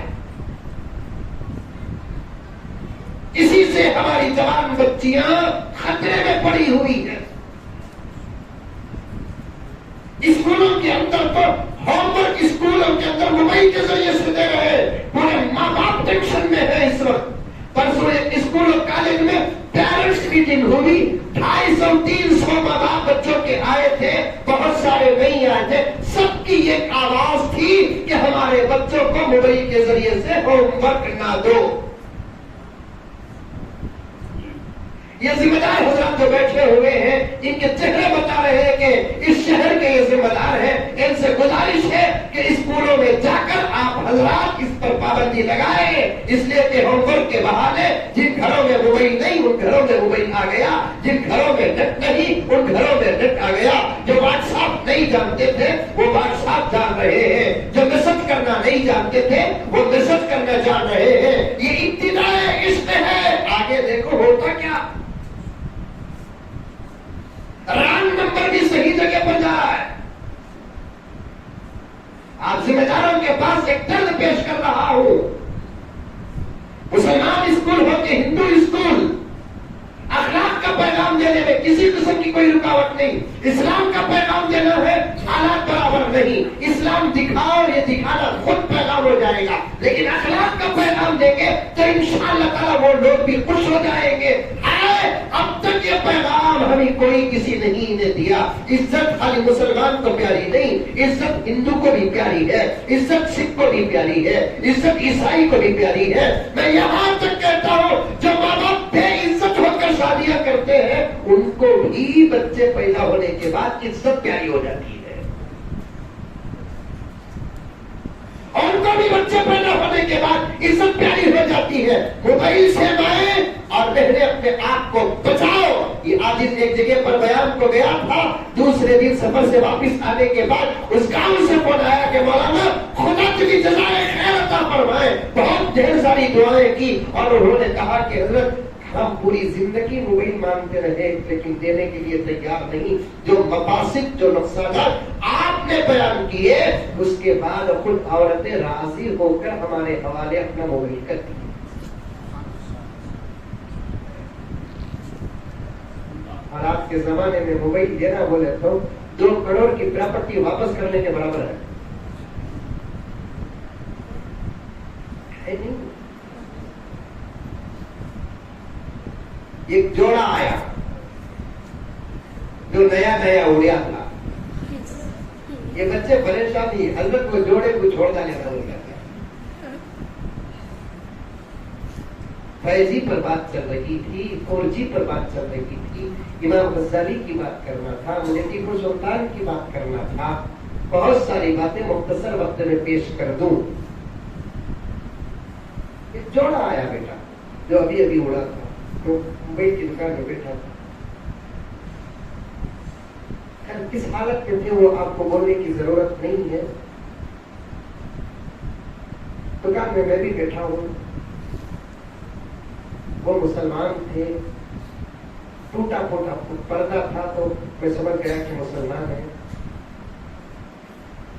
اسی سے ہماری جوان بچیاں خطرے میں پڑی ہوئی ہیں اسکولوں کے اندر تو ہوم ورک اسکولوں کے اندر موبائل کے ذریعے سے دے رہے پورے ماں باپ ٹینشن میں ہے اس وقت پرسوں اسکول اور کالج میں پیرنٹس میٹنگ ہوئی 250-300 ماں باپ بچوں کے آئے تھے بہت سارے نہیں آئے تھے سب کی ایک آواز تھی کہ ہمارے بچوں کو موبائل کے ذریعے سے ہوم ورک نہ دو یہ ذمہ دار حضرات جو بیٹھے ہوئے ہیں ان کے چہرے بتا رہے ہیں کہ اس شہر کے یہ ذمہ دار ہیں ان سے گزارش ہے کہ اسکولوں میں جا کر آپ حضرات اس پر پابندی لگائیں اس لیے کہ ہوم ورک کے بہانے جن گھروں میں موبائل نہیں ان گھروں میں موبائل آ گیا جن گھروں میں نیٹ نہیں ان گھروں میں نیٹ آ گیا جو واٹس ایپ نہیں جانتے تھے وہ واٹس ایپ جان رہے ہیں جو میسج کرنا نہیں جانتے تھے وہ میسج کرنا جان رہے ہیں یہ ابتداء عشق ہے آگے دیکھو ہوتا کیا ران نمبر بھی صحیح جگہ پر جا رہا ہے آپ ذمہ داروں کے پاس ایک درد پیش کر رہا ہوں مسلمان اسکول ہو کے ہندو اسکول اخلاق کا پیغام دینے میں کسی قسم کی کوئی رکاوٹ نہیں اسلام کا پیغام دینا ہے حالات برابر نہیں اسلام دکھاؤ یہ دکھانا خود پیغام ہو جائے گا لیکن اخلاق کا پیغام دیں گے تو انشاءاللہ تعالیٰ وہ لوگ بھی خوش ہو جائیں گے اب تک یہ پیغام ہمیں کوئی کسی نہیں نے دیا عزت خالی مسلمان کو پیاری نہیں عزت ہندو کو بھی پیاری ہے عزت سکھ کو بھی پیاری ہے عزت عیسائی کو بھی پیاری ہے میں یہاں تک کہتا ہوں جو ماں باپ بے عزت ہو کر شادیاں کرتے ہیں ان کو بھی بچے پیدا ہونے کے بعد عزت پیاری ہو جاتی ہے اور ان کو بھی بچے پیدا ہونے کے بعد عزت پیاری ہو جاتی ہے موبائل سے مائیں اور بہنیں اپنے آپ کو بچاؤ یہ آج ایک جگہ پر بیان کو گیا تھا دوسرے دن سفر سے واپس آنے کے بعد اس گاؤں سے فون آیا کہ مولانا خدا تجھے جزائے خیر عطا فرمائے بہت ڈھیر ساری دعائیں کی اور انہوں نے کہا کہ حضرت ہم پوری زندگی موبائل مانگتے رہے لیکن دینے کے لیے تیار نہیں جو مقاصد جو نقصانات آپ نے بیان کیے اس کے بعد خود عورتیں راضی ہو کر ہمارے حوالے اپنا موبائل کرتی ہیں اور آج کے زمانے میں موبائل دینا بولے تو 2 کروڑ کی پراپرٹی واپس کرنے کے برابر ہے نہیں ایک جوڑا آیا جو نیا اڑیا تھا یہ بچے پریشان نہیں حضرت کو جوڑے کو چھوڑ جانے کا ہو گیا 5G پر بات چل رہی تھی 4G پر بات چل رہی تھی امام غزالی کی بات کرنا تھا مجھے ٹیپو سلطان کی بات کرنا تھا بہت ساری باتیں مختصر وقت میں پیش کر دوں ایک جوڑا آیا بیٹا جو ابھی اڑا تھا تو موبائل کی دکان میں بیٹھا تھا کس حالت میں تھے وہ آپ کو بولنے کی ضرورت نہیں ہے دکان میں بھی بیٹھا ہوں وہ مسلمان تھے ٹوٹا پھوٹا پردہ تھا تو میں سمجھ گیا کہ مسلمان ہے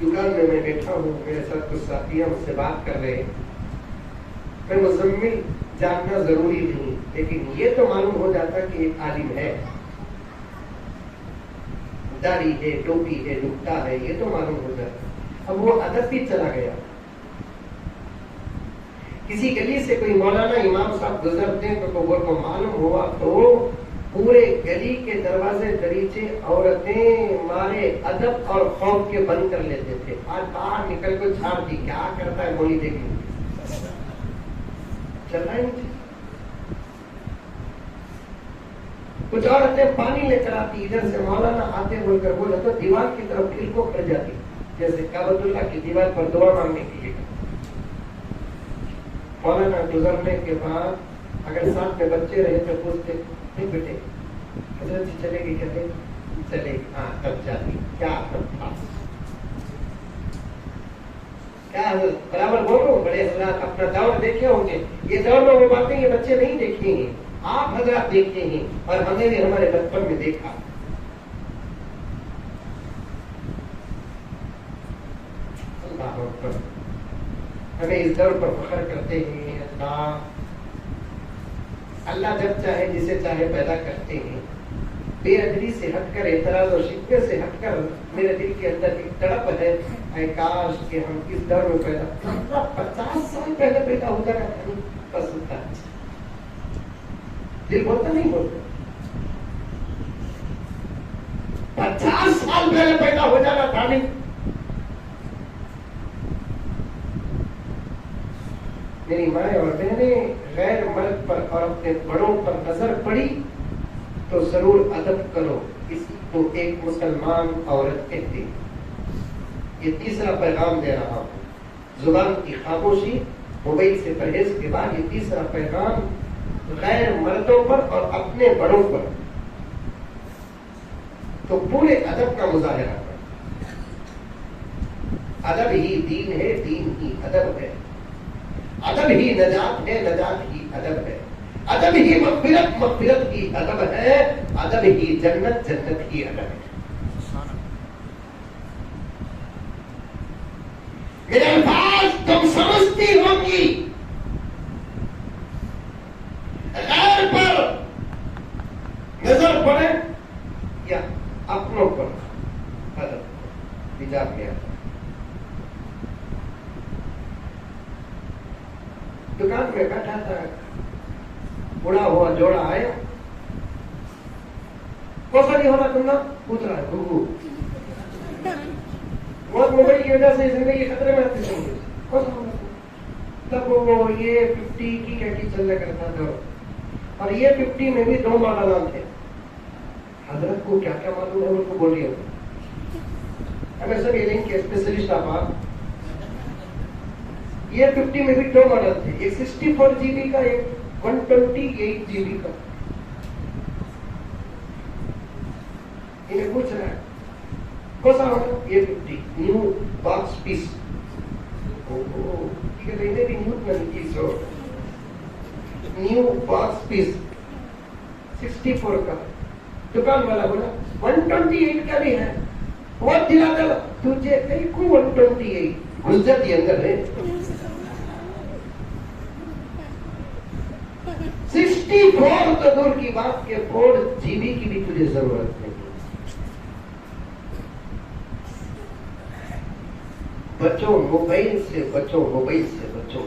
دکان میں بیٹھا ہوں میرے ساتھ کچھ ساتھیاں مجھ سے بات کر رہے میں مزمل جاننا ضروری نہیں، لیکن یہ تو معلوم ہو جاتا کہ ایک عالم ہے، داڑھی ہے، ٹوپی ہے، نکتا ہے، یہ تو معلوم ہو جاتا۔ اب وہ ادب بھی چلا گیا۔ کسی گلی سے کوئی مولانا امام صاحب گزرتے ہیں تو وہ کو معلوم ہوا تو پورے گلی کے دروازے دریچے عورتیں مارے ادب اور خوف کے بند کر لیتے تھے۔ آج باہر نکل کو چھاڑ دی، کیا کرتا ہے گولی دیکھیں گے، چل رہا ہے نہیں۔ کچھ عورتیں پانی لے کر آتی، ادھر سے مولانا آتے بول کر بولا تو دیوار کی طرف دل کو کر جاتی، جیسے کعبۃ اللہ کی دیوار پر دعا مانگنے کے لیے۔ مولانا گزرنے کے بعد اگر ساتھ میں بچے رہے تو پوچھتے نہیں بیٹے حضرت جی چلے گی، کہتے چلے گی، ہاں تب جاتی، کیا تھا کیا حضرت برابر بول رہا ہوں۔ بڑے حضرات اپنا دور دیکھے ہوں گے، یہ دور میں وہ باتیں یہ بچے نہیں دیکھیں گے، آپ حضرات دیکھتے ہیں، اور ہم نے بھی ہمارے بچپن میں دیکھا۔ اللہ اکبر، ہمیں اس دور پر فخر کرتے ہیں۔ اللہ جب چاہے جسے چاہے پیدا کرتے ہیں۔ بے ادبی سے ہٹ کر، اعتراض اور شکوے سے ہٹ کر میرے دل کے اندر ایک تڑپ ہے، اے کاش کہ ہم کس دور میں پیدا، 50 سال پہلے پیدا ہو جانا تھا، بس ہوتا ہے۔ دل بولتا نہیں بولتا، 50 سال پہلے پیدا ہو جانا تھا نہیں۔ میری مائیں اور بہنیں غیر مرد پر اور اپنے بڑوں پر نظر پڑی تو ضرور ادب کرو، اسی کو ایک مسلمان عورت کہتے ہیں۔ یہ تیسرا پیغام دے رہا ہوں، زبان کی خاموشی، موبائل سے پرہیز کے بعد یہ تیسرا پیغام غیر مردوں پر اور اپنے بڑوں پر تو پورے ادب کا مظاہرہ کرو۔ ادب ہی دین ہے، دین ہی ادب ہے، ادب ہی نجات ہے، نجات ہی ادب ہے، ادب ہی مغفرت، مغفرت ہی ادب ہے، ادب ہی جنت، جنت ہی ادب ہے۔ میرے الفاظ تم سمجھتی ہوں گی، غیر پر نظر پڑے یا اپنوں پر ادب حجاب میں آتا۔ دکان میں بیٹھا تھا، بڑا ہوا جوڑا آیا، کوسا نہیں ہونا تم نا، پوچھ رہا ہے گھو بہت موبائل کی وجہ سے زندگی خطرے میں آتی ہے، کوسا ہونا تب وہ یہ 50 کی کیٹی چلنے کرتا تھا، اور یہ 50 میں بھی 2 ماڈل تھے۔ حضرت کو کیا کیا معلوم ہے ان کو بولیے، ہمیں سب یہ لنک کے اسپیشلسٹ آپ، یہ 50 میں بھی 2 ماڈل تھے، ایک 64 جی بی کا، ایک 128 جی بی کا۔ انہیں پوچھ رہا ہے کون سا ہوگا؟ یہ 50 نیو باکس پیس، انہیں بھی نیو باکس پیس 64 کا۔ دکان والا بولا 128 کا بھی ہے، وہ دلا دلا تجھے کئی کو 128 گھس جاتی اندر ہے، 64 تو دور کی بات کے 4 جی بی کی بھی تجھے ضرورت نہیں۔ بچو موبائل سے، بچو موبائل سے بچو،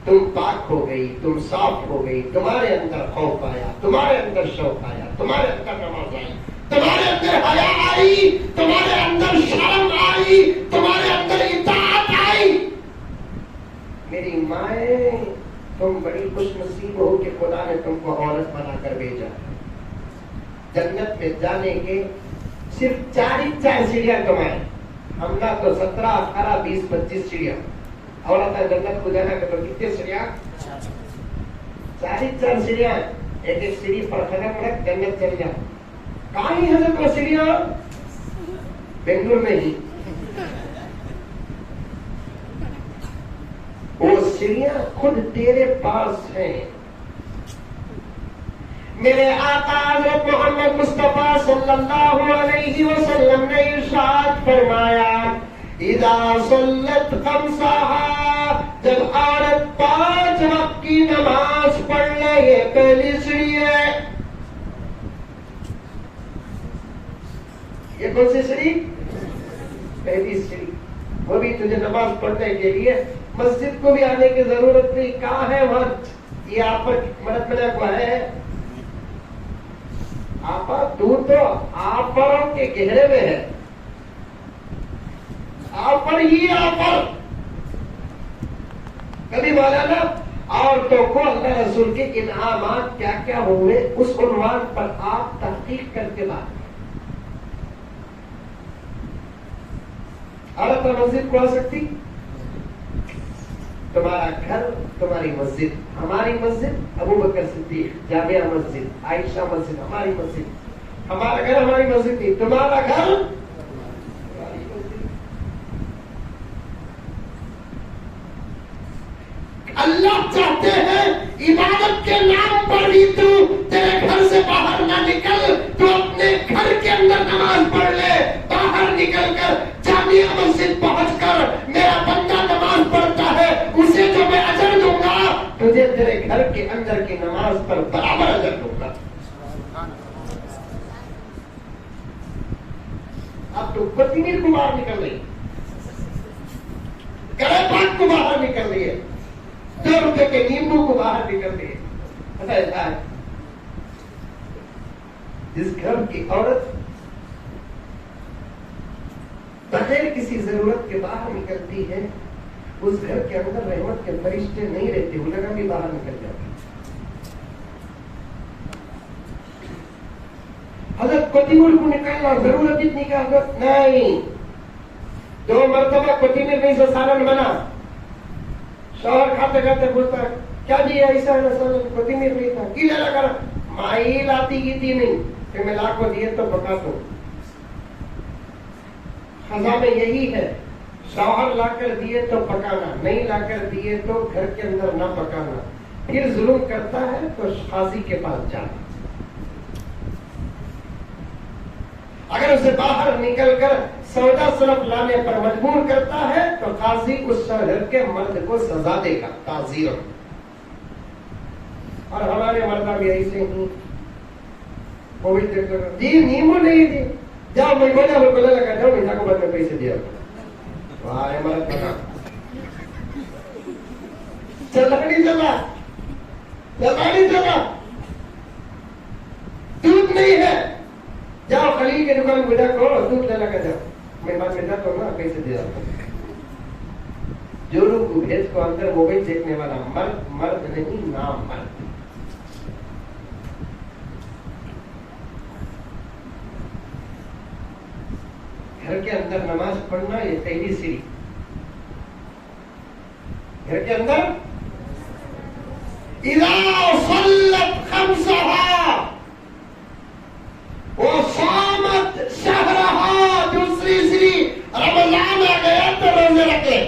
تم پاک ہو گئی، تم صاف ہو گئی، تمہارے اندر خوف آیا، تمہارے اندر شوق آیا، تمہارے اندر نماز آئی، تمہارے اندر حیا آئی، تمہارے اندر شرم آئی، تمہارے اندر اطاعت آئی۔ میری مائیں تم بڑی خوش نصیب ہو کہ خدا نے تم کو عورت بنا کر بھیجا۔ جنت میں جانے کے صرف 4 سیڑھیاں تمہارے، ہم کا تو 17 18 20 25 سیڑھیاں، عورت جنت کو جانا کہ تو کتنے سیڑھیاں؟ 4 سیڑھیاں، ایک ایک سیڑھی پر قدم رکھ جنت چل جا۔ کہاں ہی حضرت وہ سیڑھیاں؟ بنگلور میں ہی۔ وہ سیڑھیاں خود تیرے پاس ہیں۔ میرے آقا حضرت محمد مصطفیٰ صلی اللہ علیہ وسلم نے ارشاد فرمایا، اذا صلت خمسها جب عورت 5 وقت کی نماز پڑھ لے یہ پہلی سیڑھی ہے. یہ کون سی سیڑھی؟ پہلی سیڑھی. وہ بھی تجھے نماز پڑھنے کے لیے مسجد کو بھی آنے کی ضرورت نہیں. کہاں ہے وہاں؟ یہ آپ پر مدد ملے کو ہے. آپ دور تو آپ پروں کے گہرے میں ہے. آپ پر ہی آپ پر. کبھی مولانا عورتوں کو اللہ رسول کے انعامات کیا کیا ہوئے اس عنوان پر آپ تحقیق کر کے بات. عورت مسجد کو آ سکتی؟ تمہارا گھر تمہاری مسجد. ہماری مسجد ابو بکر صدیق جامعہ مسجد، عائشہ مسجد ہماری مسجد. ہمارا گھر ہماری مسجد نہیں، تمہارا گھر ہماری مسجد. اللہ چاہتے ہیں عبادت کے نام پر بھی تو تیرے گھر سے باہر نہ نکل، تو اپنے گھر کے اندر نماز پڑھ لے. باہر نکل کر جامعہ مسجد پہنچ کر میرا بندہ نماز پڑھتا ہے اسے جو میں اجر دوں گا تجھے تیرے گھر کے اندر کی نماز پر برابر اجر دوں گا. اب تو بتمیر کو باہر نکل رہی، کرے پاک کو باہر نکل رہی ہے، 2 روپے کے نیمبو کو باہر نکل رہی ہے. ایسا ہے جس گھر کی عورت بغیر کسی ضرورت کے باہر نکلتی ہے اس گھر کے اندر رحمت کے فرشتے نہیں رہتے، وہ لگا بھی باہر نکل جاتے. حضرت کوتیمیر کو نکالنا ضرورت اتنی کا حضرت نہیں. 2 مرتبہ کوتیمیر نہیں سے سالن بنا. شوہر کھاتے کھاتے پوچھتا کیا جی ایسا ہے سالن؟ کوتیمیر نہیں تھا. کی لے لگا مائی لاتی کی تھی نہیں کہ میں لا کو دیے تو پکا دوں. خزاں میں یہی ہے، شوہر لا کر دیے تو پکانا، نہیں لا کر دیے تو گھر کے اندر نہ پکانا. پھر ظلم کرتا ہے تو قاضی کے پاس جانا. اگر اسے باہر نکل کر سودا صرف لانے پر مجبور کرتا ہے تو قاضی اس گھر کے مرد کو سزا دے گا تعزیر. اور ہمارے مردہ بھی ایسے ہی وہ بھی جی نیمو نہیں دی جاؤ میں بولا وہ بولا لگا جاؤ میٹھا کو بعد میں پیسے دیا. واہ مرد بنا چلا نہیں چلا نہیں چلا. دودھ نہیں ہے جاؤ خلیل کے دکان میں بیٹھا کرو دودھ لے لگا جاؤ میں بعد میں جاتا ہوں نا پیسے دیا. جو لوگ بھیج کو اندر موبائل دیکھنے والا مرد مرد نہیں نام مرد. گھر کے اندر نماز پڑھنا یہ پہلی سیڑھی. گھر کے اندر اذا صلت خمسها وصامت شهرها دوسری سیڑھی رمضان آ گیا تو روزے رکھ لے.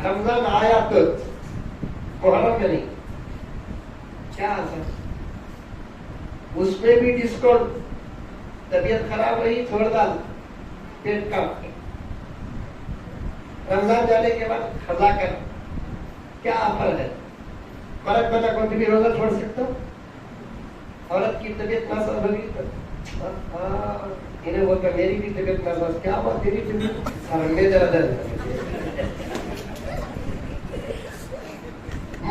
رمضان آیا تو محرم میں نہیں کیا اثر اس میں بھی ڈسکاؤنٹ. طبیعت خراب رہی چھوڑ ڈال پیٹ کا. رمضان جانے کے بعد قضا کر. کیا آفر ہے؟ مرد بنا کون بھی روزہ چھوڑ سکتا؟ عورت کی طبیعت ناساز ہوگی تو انہیں بولتا میری بھی طبیعت ناساز. کیا بات تیری طبیعت میں ذرا درد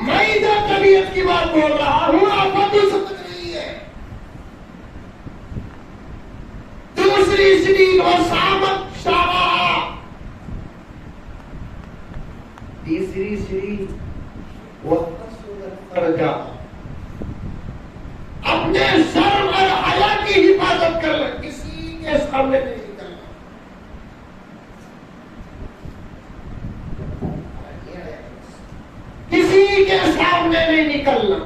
میں جو طبیعت کی بات بول رہا ہوں آپ کو سمجھ رہی ہے. دوسری سیڑھی وسامت شارع. تیسری سیڑھی فرجا. اپنے شرم اور حیا کی حفاظت کر لے. کسی کے سامنے نہیں نکلنا. کسی کے سامنے نہیں نکلنا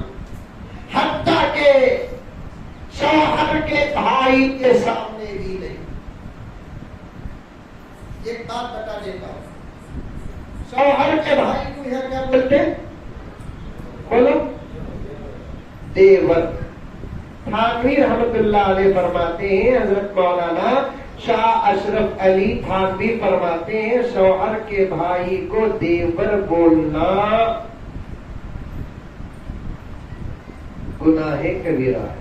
حتیٰ کہ شوہر کے بھائی کے سامنے بھی نہیں. ایک بات بتا دیتا ہوں شوہر کے بھائی کو یہاں کیا بولتے بولو دیور. تھانوی رحمت اللہ علیہ فرماتے ہیں حضرت مولانا شاہ اشرف علی تھانوی فرماتے ہیں شوہر کے بھائی کو دیور بولنا گناہ کبیرہ ہے،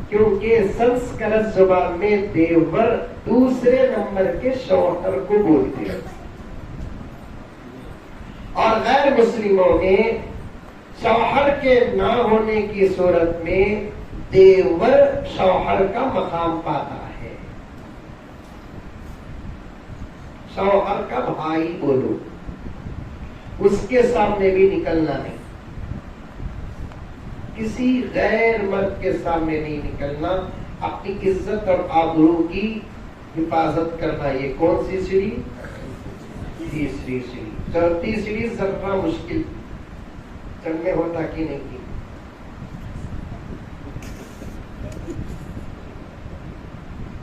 کیونکہ سنسکرت زبان میں دیور دوسرے نمبر کے شوہر کو بولتے ہیں، اور غیر مسلموں میں شوہر کے نہ ہونے کی صورت میں دیور شوہر کا مقام پاتا ہے۔ شوہر کا بھائی بولو، اس کے سامنے بھی نکلنا نہیں، کسی غیر مرد کے سامنے نہیں نکلنا، اپنی عزت اور آبرو کی حفاظت کرنا۔ یہ کون سی سیڑھی؟ تیسری سیڑھی۔ چوتھی سیڑھی ذرا مشکل، چڑھنے ہوتا کہ نہیں کی؟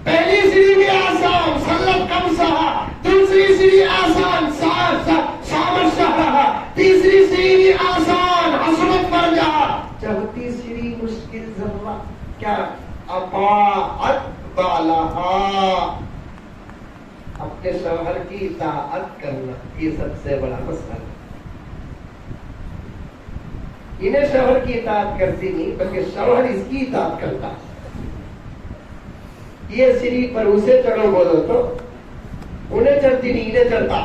پہلی سیڑھی بھی آسان، سلط کم سہا، دوسری سیڑھی آسان، سامر شاہ رہا، تیسری سیڑھی بھی آسان، عصمت بن جا، چوتھی سیڑھی مشکل ذرا کیا؟ اطاعت بالہا، اپنے شوہر کی اطاعت کرنا، یہ سب سے بڑا مسئلہ ہے۔ انہیں شوہر کی اطاعت کرتی نہیں بلکہ شوہر اس کی اطاعت کرتا ہے۔ یہ سیڑھی پر اسے چڑھو بولو تو انہیں چڑھتی نہیں، انہیں چڑھتا۔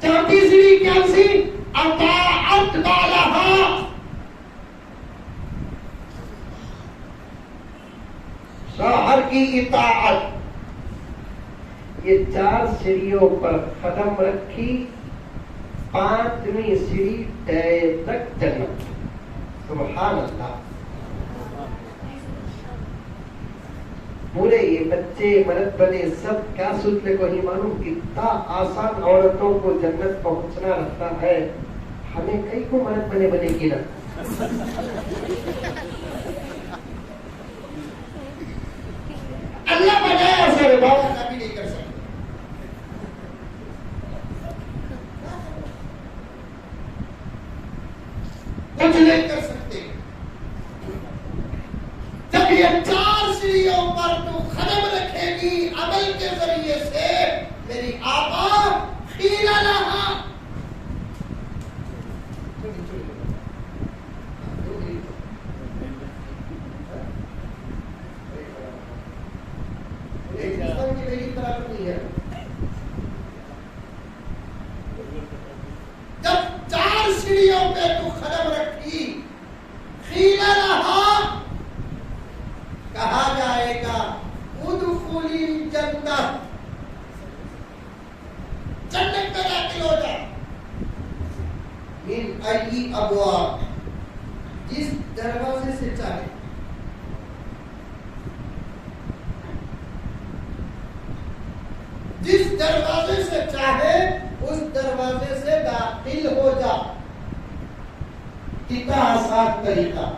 چوتھی سیڑھی کیا سی؟ اطاعت بالہا، شوہر کی اطاعت۔ یہ چار سیڑھیوں پر قدم رکھی، پانچویں سیڑھی طے تک جنت۔ سبحان اللہ۔ پورے یہ بچے مرد بنے سب کیا سوچنے کو نہیں معلوم کتنا آسان عورتوں کو جنت پہنچنا رہتا ہے، ہمیں کئی کو مرد بنے کی نا۔ اللہ بجائے سر بات کبھی نہیں کر سکتے، کچھ نہیں کر سکتے۔ جب یہ چار سیڑھیوں پر تو قدم رکھے گی عمل کے ذریعے سے، میری آقا قیل لہا، جب چار سیڑھیوں پہ تو قدم رکھی، قیل لہا، کہا جائے گا ادخلی الجنہ، جنت میں داخل ہو جا، من ای ابواب، جس دروازے سے چاہے، جس دروازے سے چاہے اس دروازے سے داخل ہو جا۔ کتنا آسان طریقہ۔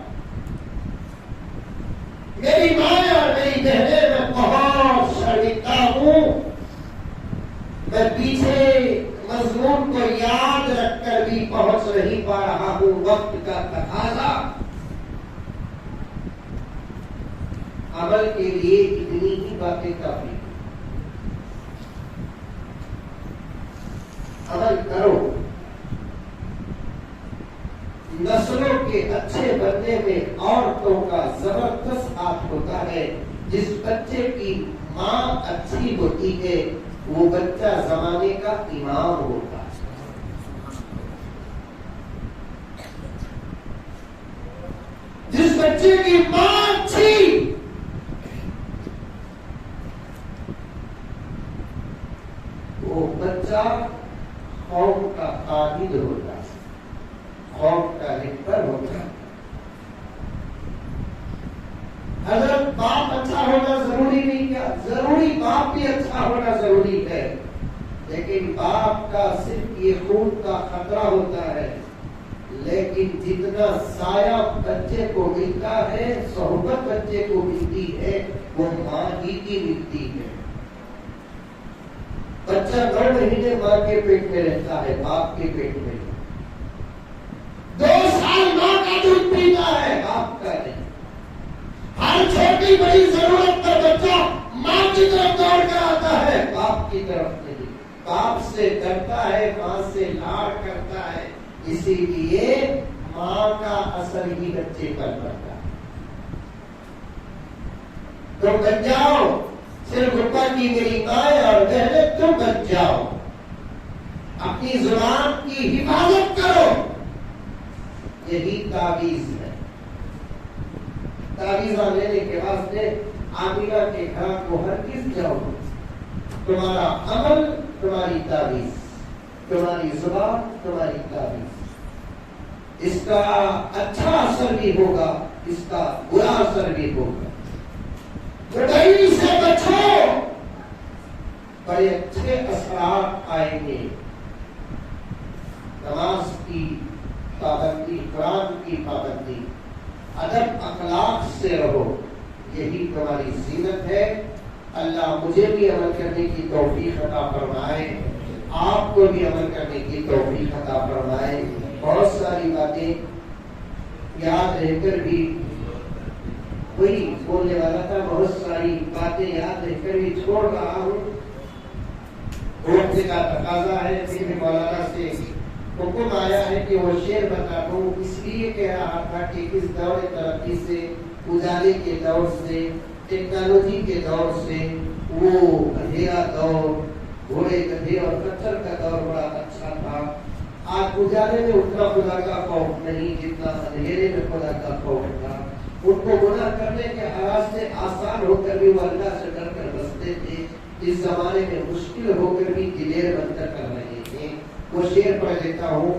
میری ماں اور میری بہنیں، میں بہت شرمندہ ہوں، میں پیچھے مضمون کو یاد رکھ کر بھی پہنچ نہیں پا رہا ہوں، وقت کا تقاضا۔ عمل کے لیے اتنی ہی باتیں کافی، عمل کرو۔ نسلوں کے اچھے بننے میں عورتوں کا زبردست ہاتھ ہوتا ہے۔ جس بچے کی ماں اچھی ہوتی ہے وہ بچہ زمانے کا امام ہوتا ہے۔ جس بچے کی ماں اچھی، وہ بچہ قوم کا قائد ہوتا ہے، قوم کا رہبر ہوتا ہے۔ حضرت باپ اچھا ہونا ضروری نہیں، کیا ضروری؟ باپ بھی اچھا ہونا ضروری ہے، لیکن باپ کا صرف یہ خون کا خطرہ ہوتا ہے، لیکن جتنا سایہ بچے کو ملتا ہے، صحبت بچے کو ملتی ہے، وہ ماں ہی کی ملتی ہے۔ بچہ 9 مہینے ماں کے پیٹ میں رہتا ہے، باپ کے پیٹ میں 2 سال ماں کا دودھ پیتا ہے، باپ کا نہیں۔ ہر چھوٹے بڑی بڑی ضرورت پر بچہ ماں کی طرف دوڑ کر آتا ہے، باپ کی طرف نہیں۔ باپ سے ڈرتا ہے، ماں سے لاڑ کرتا ہے، اسی لیے ماں کا اثر ہی بچے پر پڑتا ہے۔ تم بچ جاؤ، صرف اوپر کی میری مائیں اور بہنیں تم بچ جاؤ، اپنی زبان کی حفاظت کرو، یہی تعویذ ہے۔ تعویذ لینے کے واسطے عاملہ کے گھر کو ہرگز جاؤ، تمہارا عمل تمہاری تعویذ، تمہاری زبان تمہاری تعویذ، اس کا اچھا اثر بھی ہوگا، اس کا برا اثر بھی ہوگا۔ لڑائی سے بچو، بڑے اچھے اثرات آئیں گے۔ نماز کی پابندی، قرآن کی پابندی، ادب اخلاق سے رہو، یہی تمہاری زینت ہے۔ اللہ مجھے بھی عمل کرنے کی توفیق عطا فرمائے، آپ کو بھی عمل کرنے کی توفیق عطا فرمائے۔ بہت ساری باتیں یاد رہ کر بھی، وہی بولنے والا تھا، بہت ساری باتیں یاد رہ کر بھی چھوڑ رہا ہوں، وقت کا تقاضا ہے۔ پھر بھی مولانا سے حکم آیا ہے کہ وہ شعر بتا دوں، اس لیے کہہ رہا تھا کہ اس دور ترقی سے، اجالے کے دور سے، ٹیکنالوجی کے دور سے، وہ اندھیرا دور، گھوڑے گدھے اور پتھر کا دور بڑا اچھا تھا۔ آج اجالے میں اتنا خدا کا خوف نہیں جتنا اندھیرے میں خدا کا خوف تھا۔ ان کو گناہ کرنے کے راستے آسان ہو کر بھی وہ اللہ سے ڈر کر بستے تھے، اس زمانے میں مشکل ہو کر بھی دلیر بن کر کر رہے تھے۔ وہ شعر پڑھ لیتا ہوں۔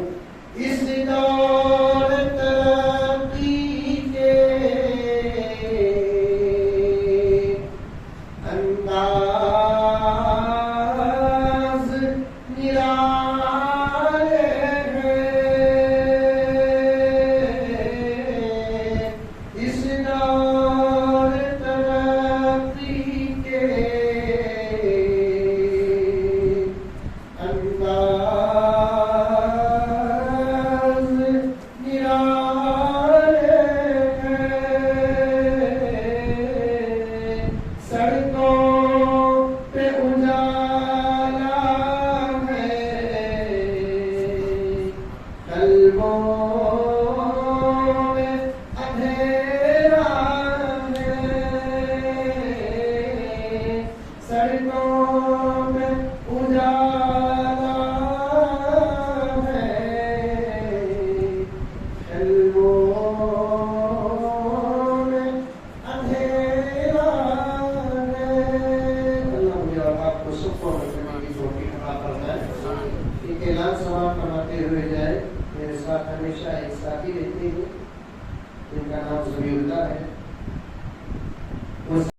اس دور ترقی کے انداز نرالے ہیں، اس دور ترقی کے انداز نرالے ہیں، سڑکوں پہ اجالا ہے، قلبوں میں اندھیرا ہے، سڑکوں میں اجالا ہے، قلبوں میں اندھیرا ہے۔ اللہ مجھے اور آپ کو سب کو عمل کرنے کی توفیق عطا فرمائے۔ ایک اعلان سماعت فرماتے ہوئے جائے، میرے ساتھ ہمیشہ ایک ساتھی رہتے ہیں جن کا نام ذبیح اللہ ہے۔